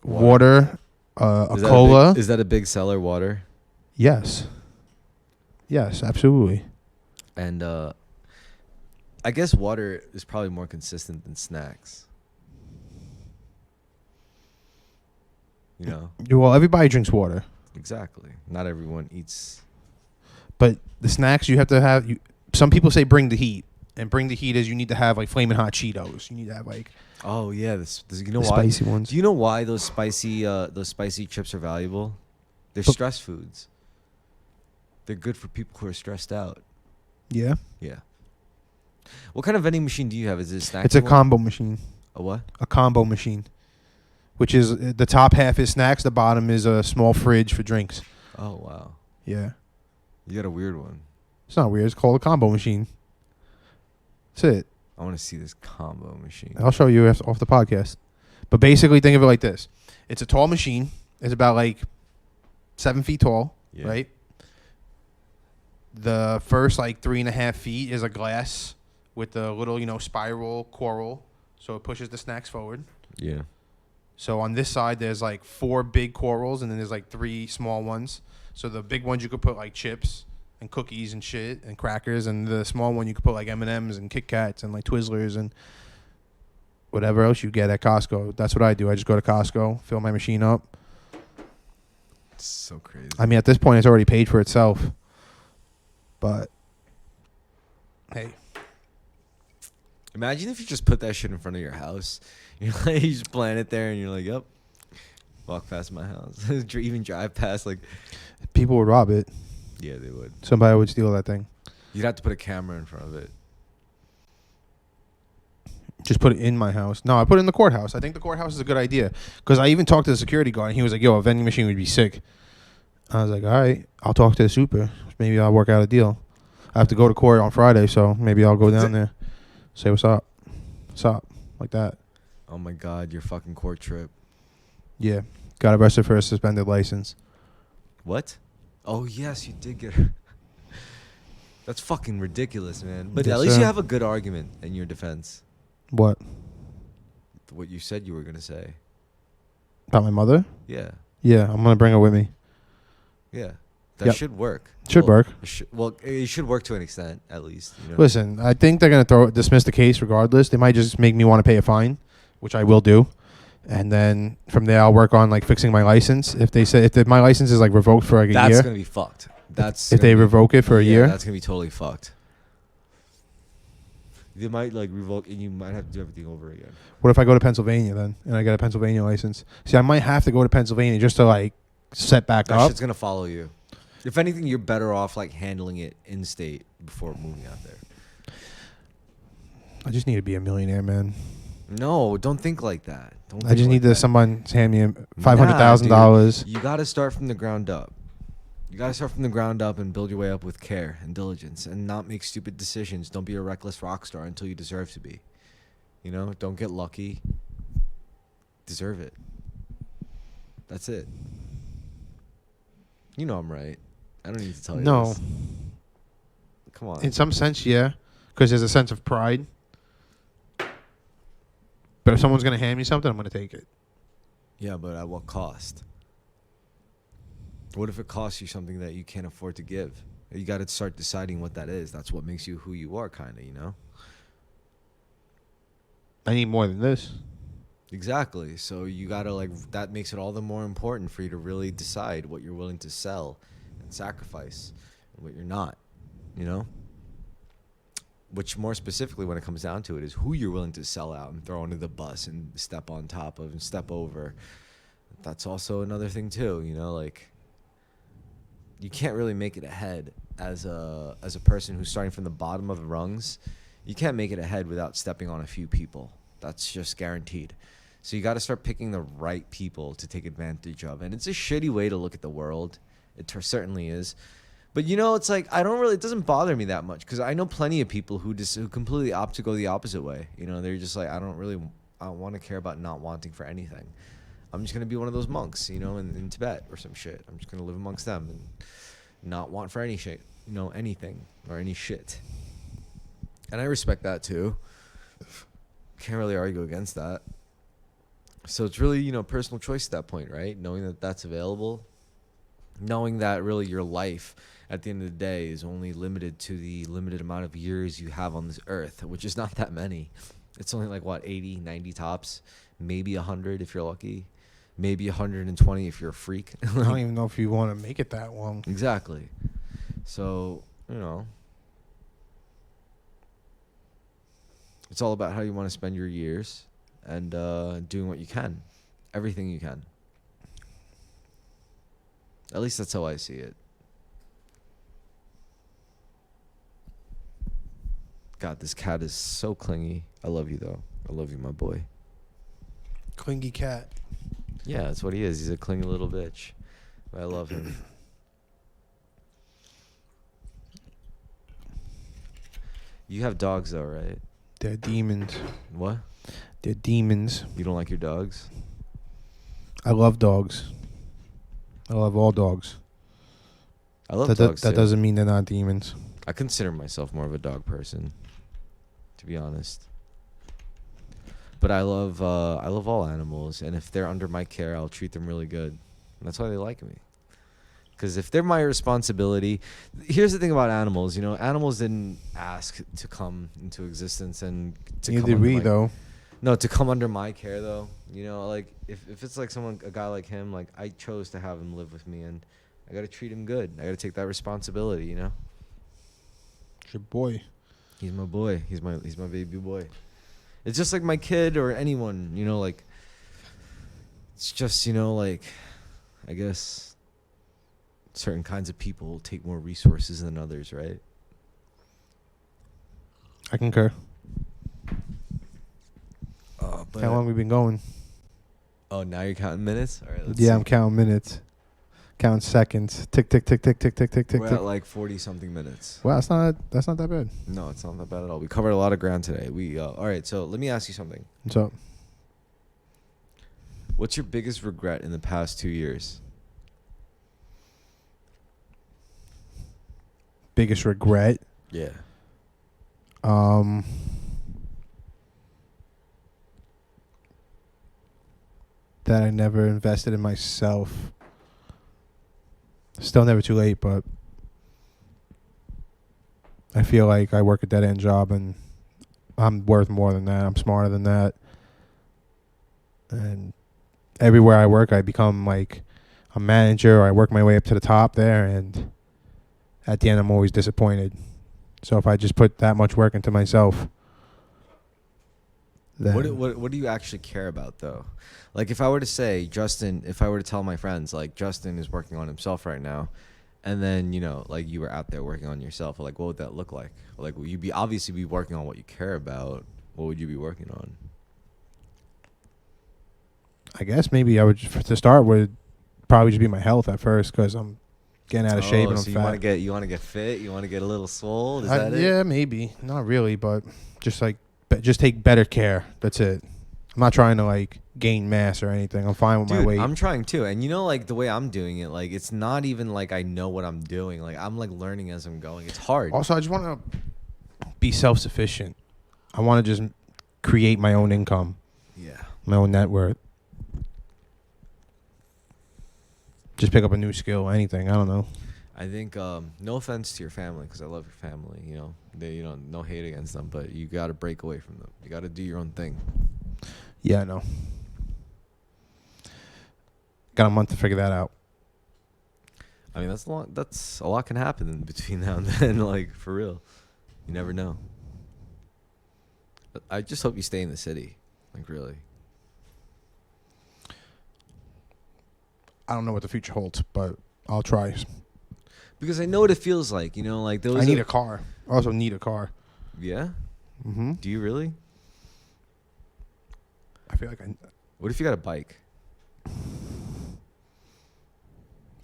Water, a cola. Is that a big seller, water? Yes. Yes, absolutely. And I guess water is probably more consistent than snacks. Well, everybody drinks water. Exactly. Not everyone eats. But the snacks you have to have. Some people say bring the heat. And bring the heat is you need to have Flamin' Hot Cheetos. You need to have Oh yeah, this you know the why? spicy ones. Do you know why those spicy chips are valuable? They're stress foods. They're good for people who are stressed out. Yeah. Yeah. What kind of vending machine do you have? Is it a snack? It's a combo machine. A what? A combo machine. Which is the top half is snacks, the bottom is a small fridge for drinks. Oh, wow. Yeah. You got a weird one. It's not weird. It's called a combo machine. That's it. I want to see this combo machine. I'll show you off the podcast. But basically, think of it like this. It's a tall machine. It's about like 7 feet tall, Yeah. right? The first like 3.5 feet is a glass with the little, spiral coral. So it pushes the snacks forward. Yeah. So on this side, there's like 4 big corals, and then there's like 3 small ones. So the big ones you could put like chips and cookies and shit and crackers, and the small one you could put like M&Ms and Kit Kats and like Twizzlers and whatever else you get at Costco. That's what I do. I just go to Costco, fill my machine up. It's so crazy. I mean, at this point, it's already paid for itself. But hey, imagine if you just put that shit in front of your house. You're like, you just plant it there, and you're like, yep. Walk past my house. Even drive past, like. people would rob it. Yeah, they would. Somebody would steal that thing. You'd have to put a camera in front of it. Just put it in my house. No, I put it in the courthouse. I think the courthouse is a good idea. Because I even talked to the security guard, and he was like, yo, a vending machine would be sick. I was like, all right, I'll talk to the super. Maybe I'll work out a deal. I have to go to court on Friday, so maybe I'll go down there. Say what's up. What's up? Like that. Oh, my God, your fucking court trip. Yeah. Got arrested for a suspended license. What? Oh, yes, you did get her. That's fucking ridiculous, man. But Yes, at least sir. you have a good argument in your defense. What? What you said you were going to say. About my mother? Yeah. Yeah, I'm going to bring her with me. Yeah. That Yep. should work. Should work. It should work to an extent, at least. You know? Listen, I think they're going to dismiss the case regardless. They might just make me want to pay a fine, which I will do. And then from there, I'll work on like fixing my license. If they say my license is like revoked for like a That's year, going to be fucked. That's if they revoke it for a year, that's going to be totally fucked. They might like revoke, and you might have to do everything over again. what if I go to Pennsylvania then and I get a Pennsylvania license? See, I might have to go to Pennsylvania just to like set back That up. shit's going to follow you. If anything, you're better off like handling it in state before moving out there. I just need to be a millionaire, man. No, don't think like that. Don't I think just like need to that. someone hand me $500,000. $500,000. You got to start from the ground up. You got to start from the ground up and build your way up with care and diligence and not make stupid decisions. Don't be a reckless rock star until you deserve to be. You know, don't get lucky. Deserve it. That's it. You know I'm right. I don't need to tell you No. this. Come on. In some sense, yeah, because there's a sense of pride. But if someone's going to hand me something, I'm going to take it. Yeah, but at what cost? What if it costs you something that you can't afford to give? You got to start deciding what that is. That's what makes you who you are, kind of, you know? I need more than this. Exactly. So you got to, like, that makes it all the more important for you to really decide what you're willing to sell and sacrifice and what you're not, you know? Which, more specifically, when it comes down to it, is who you're willing to sell out and throw under the bus and step on top of and step over. That's also another thing, too, you know? Like, you can't really make it ahead as a person who's starting from the bottom of the rungs. You can't make it ahead without stepping on a few people. That's just guaranteed. So you got to start picking the right people to take advantage of. And it's a shitty way to look at the world. It certainly is. But, you know, it's like, it doesn't bother me that much because I know plenty of people who completely opt to go the opposite way. You know, they're just like, I don't want to care about not wanting for anything. I'm just going to be one of those monks, you know, in Tibet or some shit. I'm just going to live amongst them and not want for any shit, you know, anything or any shit. And I respect that too. Can't really argue against that. So it's really, you know, personal choice at that point, right? Knowing that that's available. Knowing that really your life at the end of the day is only limited to the limited amount of years you have on this earth, which is not that many. It's only like, 80, 90 tops, maybe 100 if you're lucky, maybe 120 if you're a freak. I don't even know if you want to make it that long. Exactly. So, you know, it's all about how you want to spend your years and doing what you can, everything you can. At least that's how I see it. God, this cat is so clingy. I love you though. I love you, my boy. Clingy cat. Yeah, that's what he is. He's a clingy little bitch. But I love him. You have dogs though, right? They're demons. What? They're demons. You don't like your dogs? I love dogs. I love all dogs. I love dogs That too. doesn't mean they're not demons. I consider myself more of a dog person, to be honest. But I love all animals, and if they're under my care, I'll treat them really good. And that's why they like me. Because if they're my responsibility, here's the thing about animals. You know, animals didn't ask to come into existence and to Neither come did under we, my, though. No, to come under my care though. You know, like if it's like a guy like him, like I chose to have him live with me, and I gotta treat him good. I gotta take that responsibility. You know. It's your boy. He's my boy. He's my baby boy. It's just like my kid or anyone, you know, like it's just, you know, like I guess certain kinds of people take more resources than others, right? I concur. But How long we been going? Oh, now you're counting minutes? All right, let's Yeah, see. I'm counting minutes. Counting seconds. Tick, tick, tick, tick, tick, tick, tick, tick, We're tick. at like 40 something minutes. Wow, that's not that bad. No, it's not that bad at all. We covered a lot of ground today. All right, so let me ask you something. What's up? What's your biggest regret in the past 2 years? Biggest regret? Yeah. That I never invested in myself. Still never too late, but I feel like I work a dead-end job and I'm worth more than that. I'm smarter than that. And everywhere I work, I become like a manager, or I work my way up to the top there, and at the end, I'm always disappointed. So if I just put that much work into myself, then What do you actually care about though? Like if I were to say Justin, if I were to tell my friends like Justin is working on himself right now, and then you know like you were out there working on yourself, like what would that look like? Like would you be obviously be working on what you care about? What would you be working on? I guess maybe I would to start would probably just be my health at first, because I'm getting out of shape and I'm so fat. you want to get fit? You want to get a little swole? Is that it? Yeah, maybe not really, but just like just take better care. That's it. I'm not trying to like gain mass or anything. I'm fine with my Dude, weight. I'm trying too, and you know, like the way I'm doing it, like it's not even like I know what I'm doing. Like I'm like learning as I'm going. It's hard. Also, I just want to be self-sufficient. I want to just create my own income, Yeah. my own net worth. Just pick up a new skill, anything. I don't know. I think no offense to your family, because I love your family. You know, no hate against them, but you got to break away from them. You got to do your own thing. Yeah, I know. Got a month to figure that out. I mean, that's a lot can happen in between now and then. Like for real, you never know. But I just hope you stay in the city. Like really. I don't know what the future holds, but I'll try. Because I know what it feels like. You know, like those. I need a car. I also need a car. Yeah. Mm-hmm. Do you really? I feel like What if you got a bike?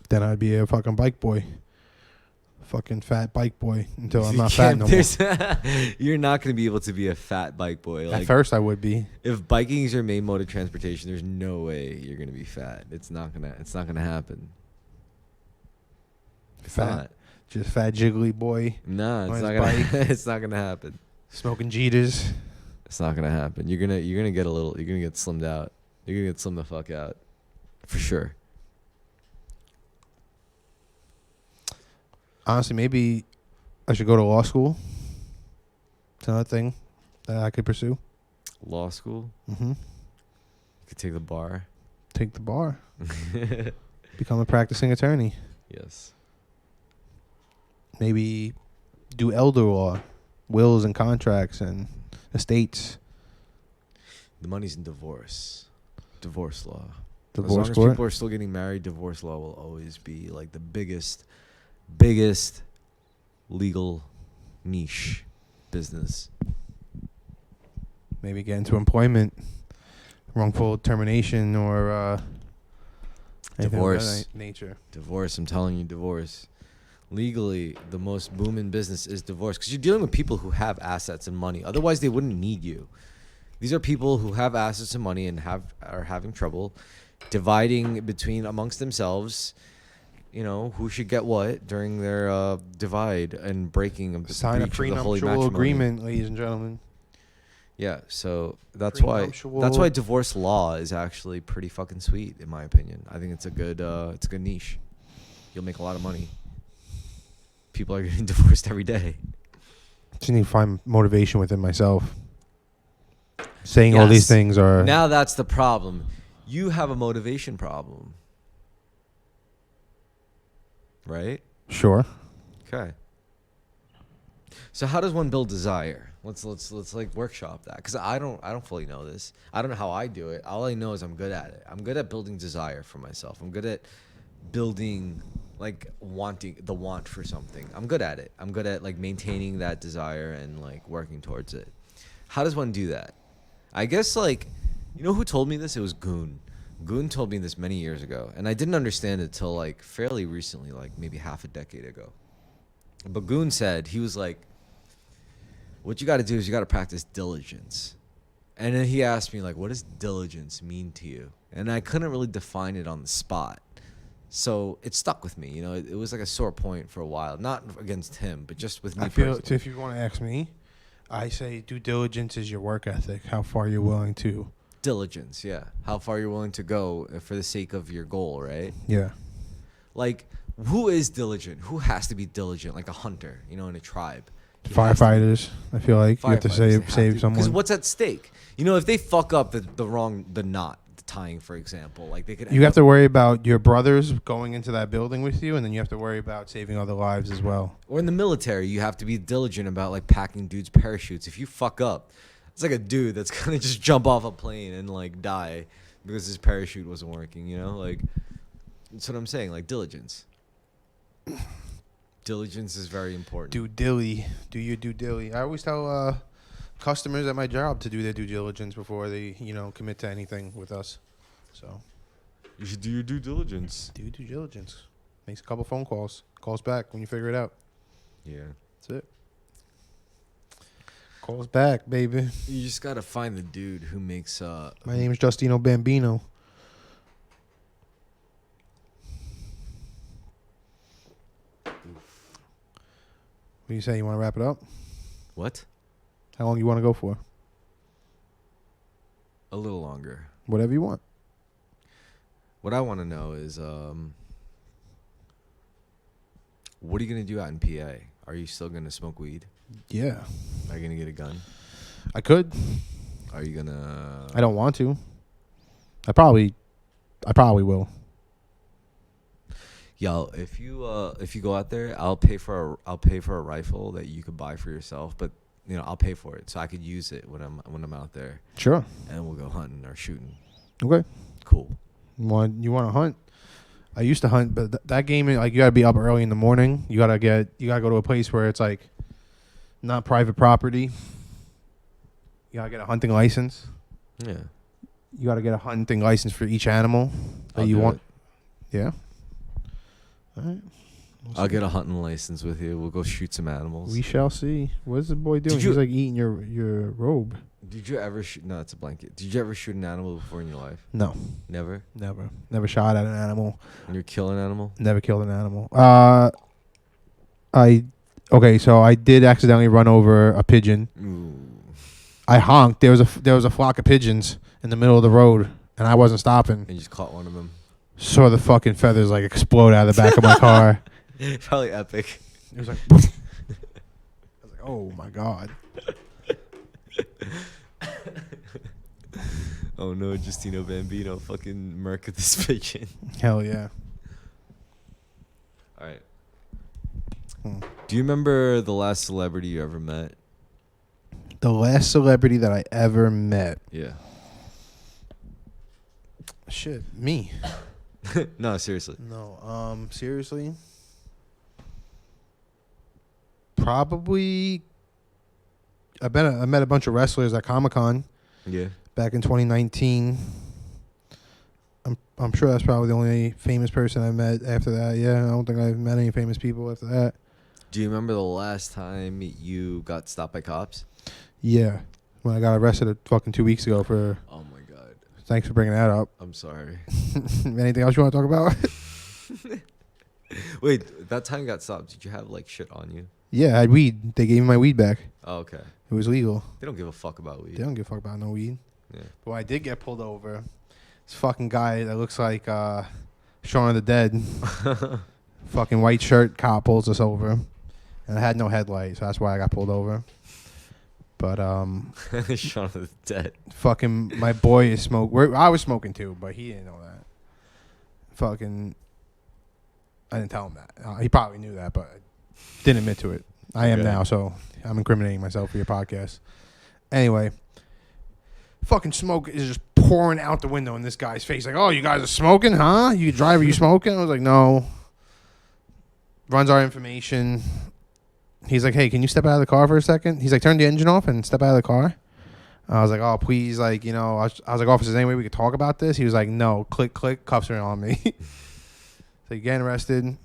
then I'd be a fucking bike boy. Fucking fat bike boy until I'm You not fat can't- no more. You're not going to be able to be a fat bike boy. At Like, first, I would be. if biking is your main mode of transportation, there's no way you're going to be fat. It's not gonna happen. It's Fat. not. Just fat jiggly boy Nah, it's On not his gonna. bike. It's not gonna happen. smoking Jeeters. It's not gonna happen. You're gonna get a little. You're gonna get slimmed out. You're gonna get slimmed the fuck out, for sure. Honestly, maybe I should go to law school. It's another thing that I could pursue. Law school. Mm-hmm. You could take the bar. Take the bar. Become a practicing attorney. Yes. Maybe do elder law, wills and contracts and estates. The money's in divorce. Divorce law. Divorce as long as court. people are still getting married, divorce law will always be like the biggest legal niche. business? Maybe get into employment, wrongful termination, or anything of Divorce. that nature. Divorce. I'm telling you, divorce. Legally, the most booming business is divorce because you're dealing with people who have assets and money. Otherwise, they wouldn't need you. These are people who have assets and money and are having trouble dividing between amongst themselves. You know who should get what during their divide and breaking of the Sign a breach of the holy prenuptial matrimony. agreement, ladies and gentlemen. Yeah, so that's why Prenuptial- divorce law is actually pretty fucking sweet in my opinion. I think it's a good niche. You'll make a lot of money. People are getting divorced every day. Just need to find motivation within myself. Saying all these Yes. things are Now that's the problem. You have a motivation problem. Right? sure. Okay. So how does one build desire? Let's like workshop that because I don't fully know this. I don't know how I do it. All I know is I'm good at it. I'm good at building desire for myself. I'm good at building like the want for something. I'm good at it. I'm good at like maintaining that desire and like working towards it. How does one do that? I guess like you know who told me this? It was Goon. Goon told me this many years ago, and I didn't understand it till like fairly recently, like maybe half a decade ago. But Goon said, he was like, what you got to do is you got to practice diligence. And then he asked me like, what does diligence mean to you? And I couldn't really define it on the spot. So it stuck with me. You know, it was like a sore point for a while. Not against him, but just with me I feel personally. if you want to ask me, I say due diligence is your work ethic. How far you're willing to. Diligence, yeah. How far you're willing to go for the sake of your goal, right? Yeah. Like, who is diligent? Who has to be diligent? Like a hunter, you know, in a tribe. He has to be- Firefighters. I feel like you have to save Because someone. what's at stake? You know, if they fuck up the knot, the tying, for example, like they could. You have to worry about your brothers going into that building with you, and then you have to worry about saving other lives as well. Or in the military, you have to be diligent about like packing dudes' parachutes. If you fuck up, it's like a dude that's gonna just jump off a plane and like die because his parachute wasn't working. You know, like that's what I'm saying. Like diligence. Diligence is very important. Do your due dilly. I always tell customers at my job to do their due diligence before they, commit to anything with us. So You should do your due diligence. do due diligence. Makes a couple phone calls. Calls back when you figure it out. Yeah. That's it. Calls back, baby. You just gotta find the dude who makes. My name is Justino Bambino. What do you say? You want to wrap it up? What? How long you want to go for? A little longer. Whatever you want. What I want to know is, what are you gonna do out in PA? Are you still gonna smoke weed? Yeah. Are you gonna get a gun? I could. Are you gonna? I don't want to. I probably will. Yo, if you go out there, I'll pay for a rifle that you could buy for yourself, but I'll pay for it so I could use it when I'm out there, Sure. and we'll go hunting or shooting. Okay. Cool. You want to hunt? I used to hunt, but that game, like, you gotta be up early in the morning. You gotta go to a place where it's like not private property. You gotta get a hunting license. Yeah. You gotta get a hunting license for each animal that I'll you do want. it. Yeah. All right. I'll get a hunting license with you. We'll go shoot some animals. We shall see. What is the boy doing? Did you- He's like eating your robe. Did you ever shoot? No, it's a blanket. Did you ever shoot an animal before in your life? No, Never. never shot at an animal. And you're killing an animal? Never killed an animal. So I did accidentally run over a pigeon. Ooh. I honked. There was a flock of pigeons in the middle of the road, and I wasn't stopping. And you just caught one of them. Saw the fucking feathers like explode out of the back of my car. Probably epic. It was like, I was like, oh my god. Oh no, Justino Bambino fucking murk at this pigeon. Hell yeah. All right. Hmm. Do you remember the last celebrity you ever met? The last celebrity that I ever met. Yeah. Shit, me. No, seriously. No, seriously. Probably I met a bunch of wrestlers at Comic-Con Yeah. back in 2019. I'm sure that's probably the only famous person I met after that. Yeah, I don't think I've met any famous people after that. Do you remember the last time you got stopped by cops? Yeah, when I got arrested fucking 2 weeks ago for. Oh my god. Thanks for bringing that up. I'm sorry. Anything else you want to talk about? Wait, that time you got stopped, did you have like shit on you? Yeah, I had weed. They gave me my weed back. Oh, okay. It was legal. They don't give a fuck about weed. They don't give a fuck about no weed. Yeah. But when I did get pulled over, this fucking guy that looks like Shaun of the Dead, fucking white shirt cop pulls us over. And I had no headlight, so that's why I got pulled over. But Shaun of the Dead. fucking my boy is smoking. I was smoking too, but he didn't know that. Fucking, I didn't tell him that. He probably knew that, but didn't admit to it. I am now, so I'm incriminating myself for your podcast. Anyway, fucking smoke is just pouring out the window in this guy's face. Like, oh, you guys are smoking, huh? You driver, you smoking? I was like, no. Runs our information. He's like, hey, can you step out of the car for a second? He's like, turn the engine off and step out of the car. I was like, oh, please, like, you know, I was like, officer, is there any way we could talk about this? He was like, no, click, click, cuffs are on me. So you getting arrested,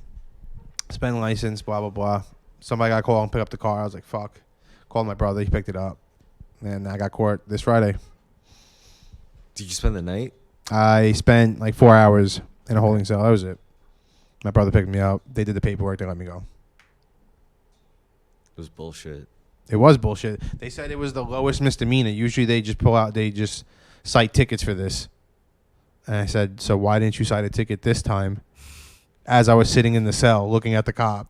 suspend license, blah, blah, blah. Somebody got called and pick up the car. I was like, fuck. Called my brother, he picked it up. And I got court this Friday. Did you spend the night? I spent like 4 hours in a holding cell. That was it. My brother picked me up. They did the paperwork. They let me go. It was bullshit. It was bullshit. They said it was the lowest misdemeanor. Usually they just cite tickets for this. And I said, so why didn't you cite a ticket this time? As I was sitting in the cell looking at the cop.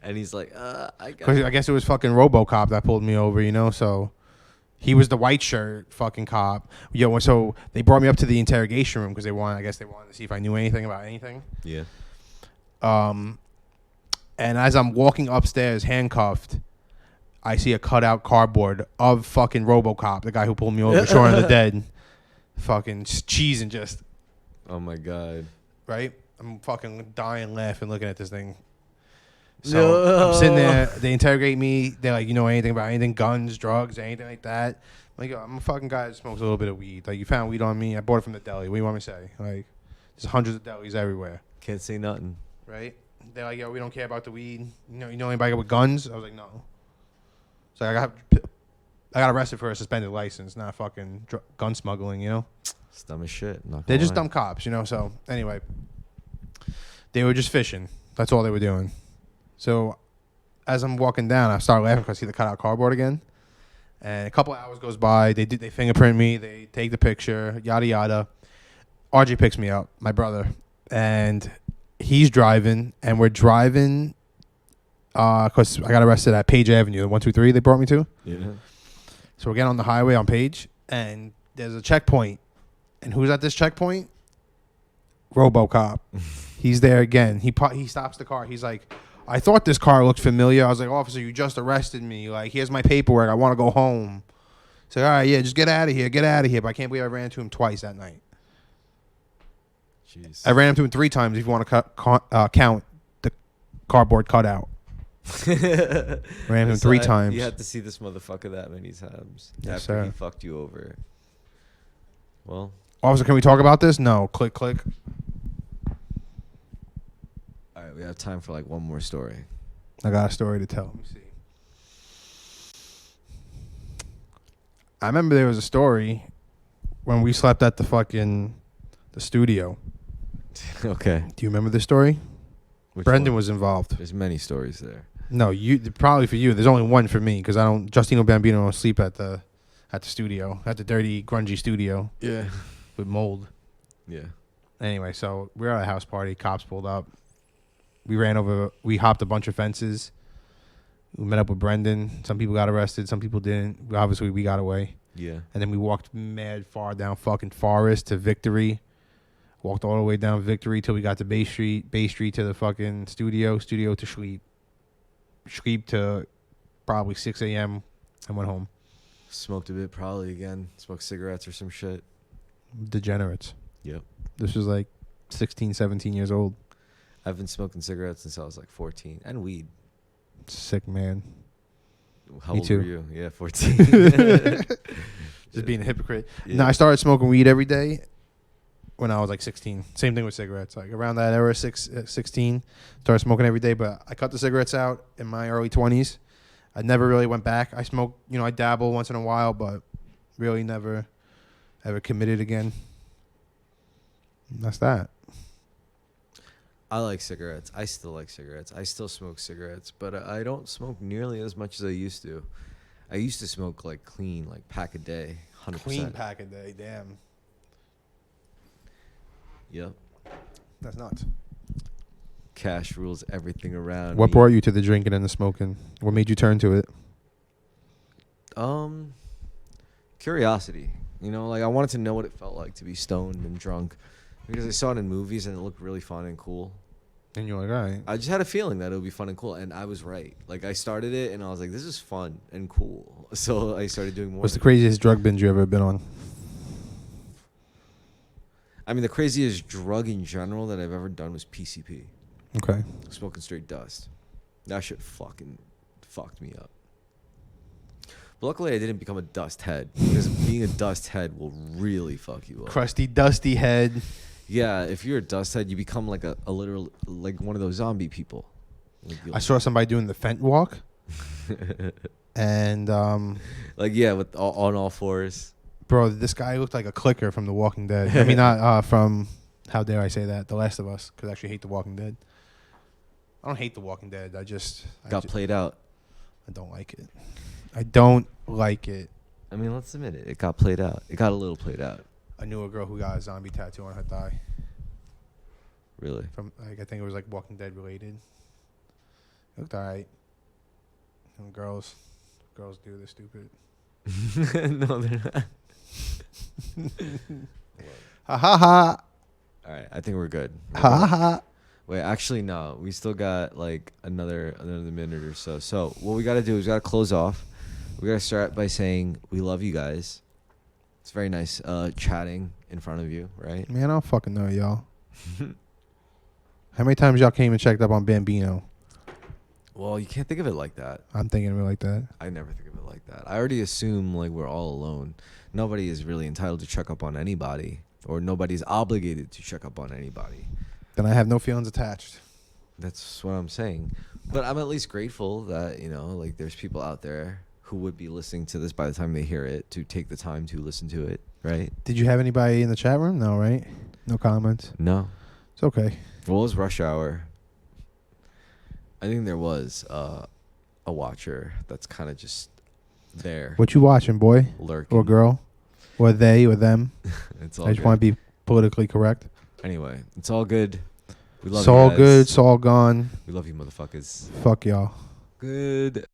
And he's like, I guess it was fucking RoboCop that pulled me over, you know? So he was the white shirt fucking cop. Yo, so they brought me up to the interrogation room because I guess they wanted to see if I knew anything about anything. Yeah. And as I'm walking upstairs handcuffed, I see a cutout cardboard of fucking RoboCop, the guy who pulled me over, Shaun of the Dead, fucking cheesing just. Oh my god. Right? I'm fucking dying laughing looking at this thing. So I'm sitting there. They interrogate me. They're like, you know anything about anything, guns, drugs, anything like that? I'm like, yo, I'm a fucking guy that smokes a little bit of weed. Like, you found weed on me. I bought it from the deli. What do you want me to say? Like, there's hundreds of delis everywhere. Can't say nothing. Right? They're like, yo, we don't care about the weed. You know anybody with guns? I was like, no. So I got arrested for a suspended license, not fucking gun smuggling, you know? It's dumb as shit. They're just dumb cops, you know? So, anyway. They were just fishing. That's all they were doing. So, as I'm walking down, I start laughing because I see the cutout cardboard again. And a couple of hours goes by. They fingerprint me. They take the picture. Yada, yada. RJ picks me up, my brother. And he's driving. And we're driving because I got arrested at Page Avenue, the 123 they brought me to. Yeah. So we're getting on the highway on Page. And there's a checkpoint. And who's at this checkpoint? RoboCop. He's there again. He stops the car. He's like, I thought this car looked familiar. I was like, officer, you just arrested me. Like, here's my paperwork. I want to go home. He's like, all right, yeah, just get out of here. Get out of here. But I can't believe I ran into him twice that night. Jeez. I ran into him 3 times if you want to count the cardboard cutout. Ran into him 3 times. You had to see this motherfucker that many times Yes, after sir. he fucked you over. Well. Officer, can we talk about this? No. Click, click. All right, we have time for like one more story. I got a story to tell. Let me see. I remember there was a story when we slept at the studio. Okay. Do you remember this story? Which Brendan one? was involved. There's many stories there. No, probably for you. There's only one for me because Justino Bambino don't sleep at the studio, at the dirty, grungy studio. Yeah. With mold. Yeah. Anyway, so we were at a house party. Cops pulled up. We hopped a bunch of fences. We met up with Brendan. Some people got arrested. Some people didn't. Obviously, we got away. Yeah. And then we walked mad far down fucking Forest to Victory. Walked all the way down Victory till we got to Bay Street. Bay Street to the fucking studio. Studio to sleep. Sleep to probably 6 a.m. and went home. Smoked a bit probably again. Smoked cigarettes or some shit. Degenerates. Yep. This was like 16, 17 years old. I've been smoking cigarettes since I was like 14. And weed. Sick man. How Me old too. were you? Yeah, 14. Just being a hypocrite. Yeah. No, I started smoking weed every day when I was like 16. Same thing with cigarettes. Like around that era, 16, started smoking every day. But I cut the cigarettes out in my early 20s. I never really went back. I smoke, I dabble once in a while, but really never ever committed again. And that's that. I like cigarettes. I still like cigarettes. I still smoke cigarettes, but I don't smoke nearly as much as I used to. I used to smoke like clean, like pack a day, 100%. Clean pack a day, damn. Yep. That's nuts. Cash rules everything around. What me. brought you to the drinking and the smoking? What made you turn to it? Curiosity. Like I wanted to know what it felt like to be stoned and drunk because I saw it in movies and it looked really fun and cool. And you're like, all right. I just had a feeling that it would be fun and cool, and I was right. Like I started it and I was like, this is fun and cool. So I started doing more. What's the craziest drug binge you ever been on? I mean, the craziest drug in general that I've ever done was PCP. Okay. Smoking straight dust. That shit fucking fucked me up. But luckily, I didn't become a dust head because being a dust head will really fuck you up. Crusty, dusty head. Yeah, if you're a dust head, you become like a literal, like one of those zombie people. Like I saw somebody doing the Fent walk. And, like, yeah, with on all fours. bro, this guy looked like a clicker from The Walking Dead. I mean, not from, how dare I say that, The Last of Us, because I actually hate The Walking Dead. I don't hate The Walking Dead. Got played out. I don't like it. I don't like it. I mean, let's admit it. It got played out. It got a little played out. I knew a girl who got a zombie tattoo on her thigh. Really? From I think it was like Walking Dead related. It looked alright. And girls do this stupid. No, they're not. Ha ha ha. All right, I think we're good. Ha ha. Wait, actually, no. We still got like another minute or so. So what we got to do is we got to close off. We got to start by saying we love you guys. It's very nice chatting in front of you, right? Man, I don't fucking know, y'all. How many times y'all came and checked up on Bambino? Well, you can't think of it like that. I'm thinking of it like that. I never think of it like that. I already assume like we're all alone. Nobody is really entitled to check up on anybody, or nobody's obligated to check up on anybody. Then I have no feelings attached. That's what I'm saying. But I'm at least grateful that, like there's people out there who would be listening to this by the time they hear it, to take the time to listen to it, right? Did you have anybody in the chat room? No, right? No comments. No. It's okay. What was rush hour? I think there was a watcher that's kind of just there. What you watching, boy? Lurking. Or girl? Or they or them? It's all I just good. want to be politically correct. Anyway, it's all good. We love It's you all guys. good. It's all gone. We love you, motherfuckers. Fuck y'all. Good.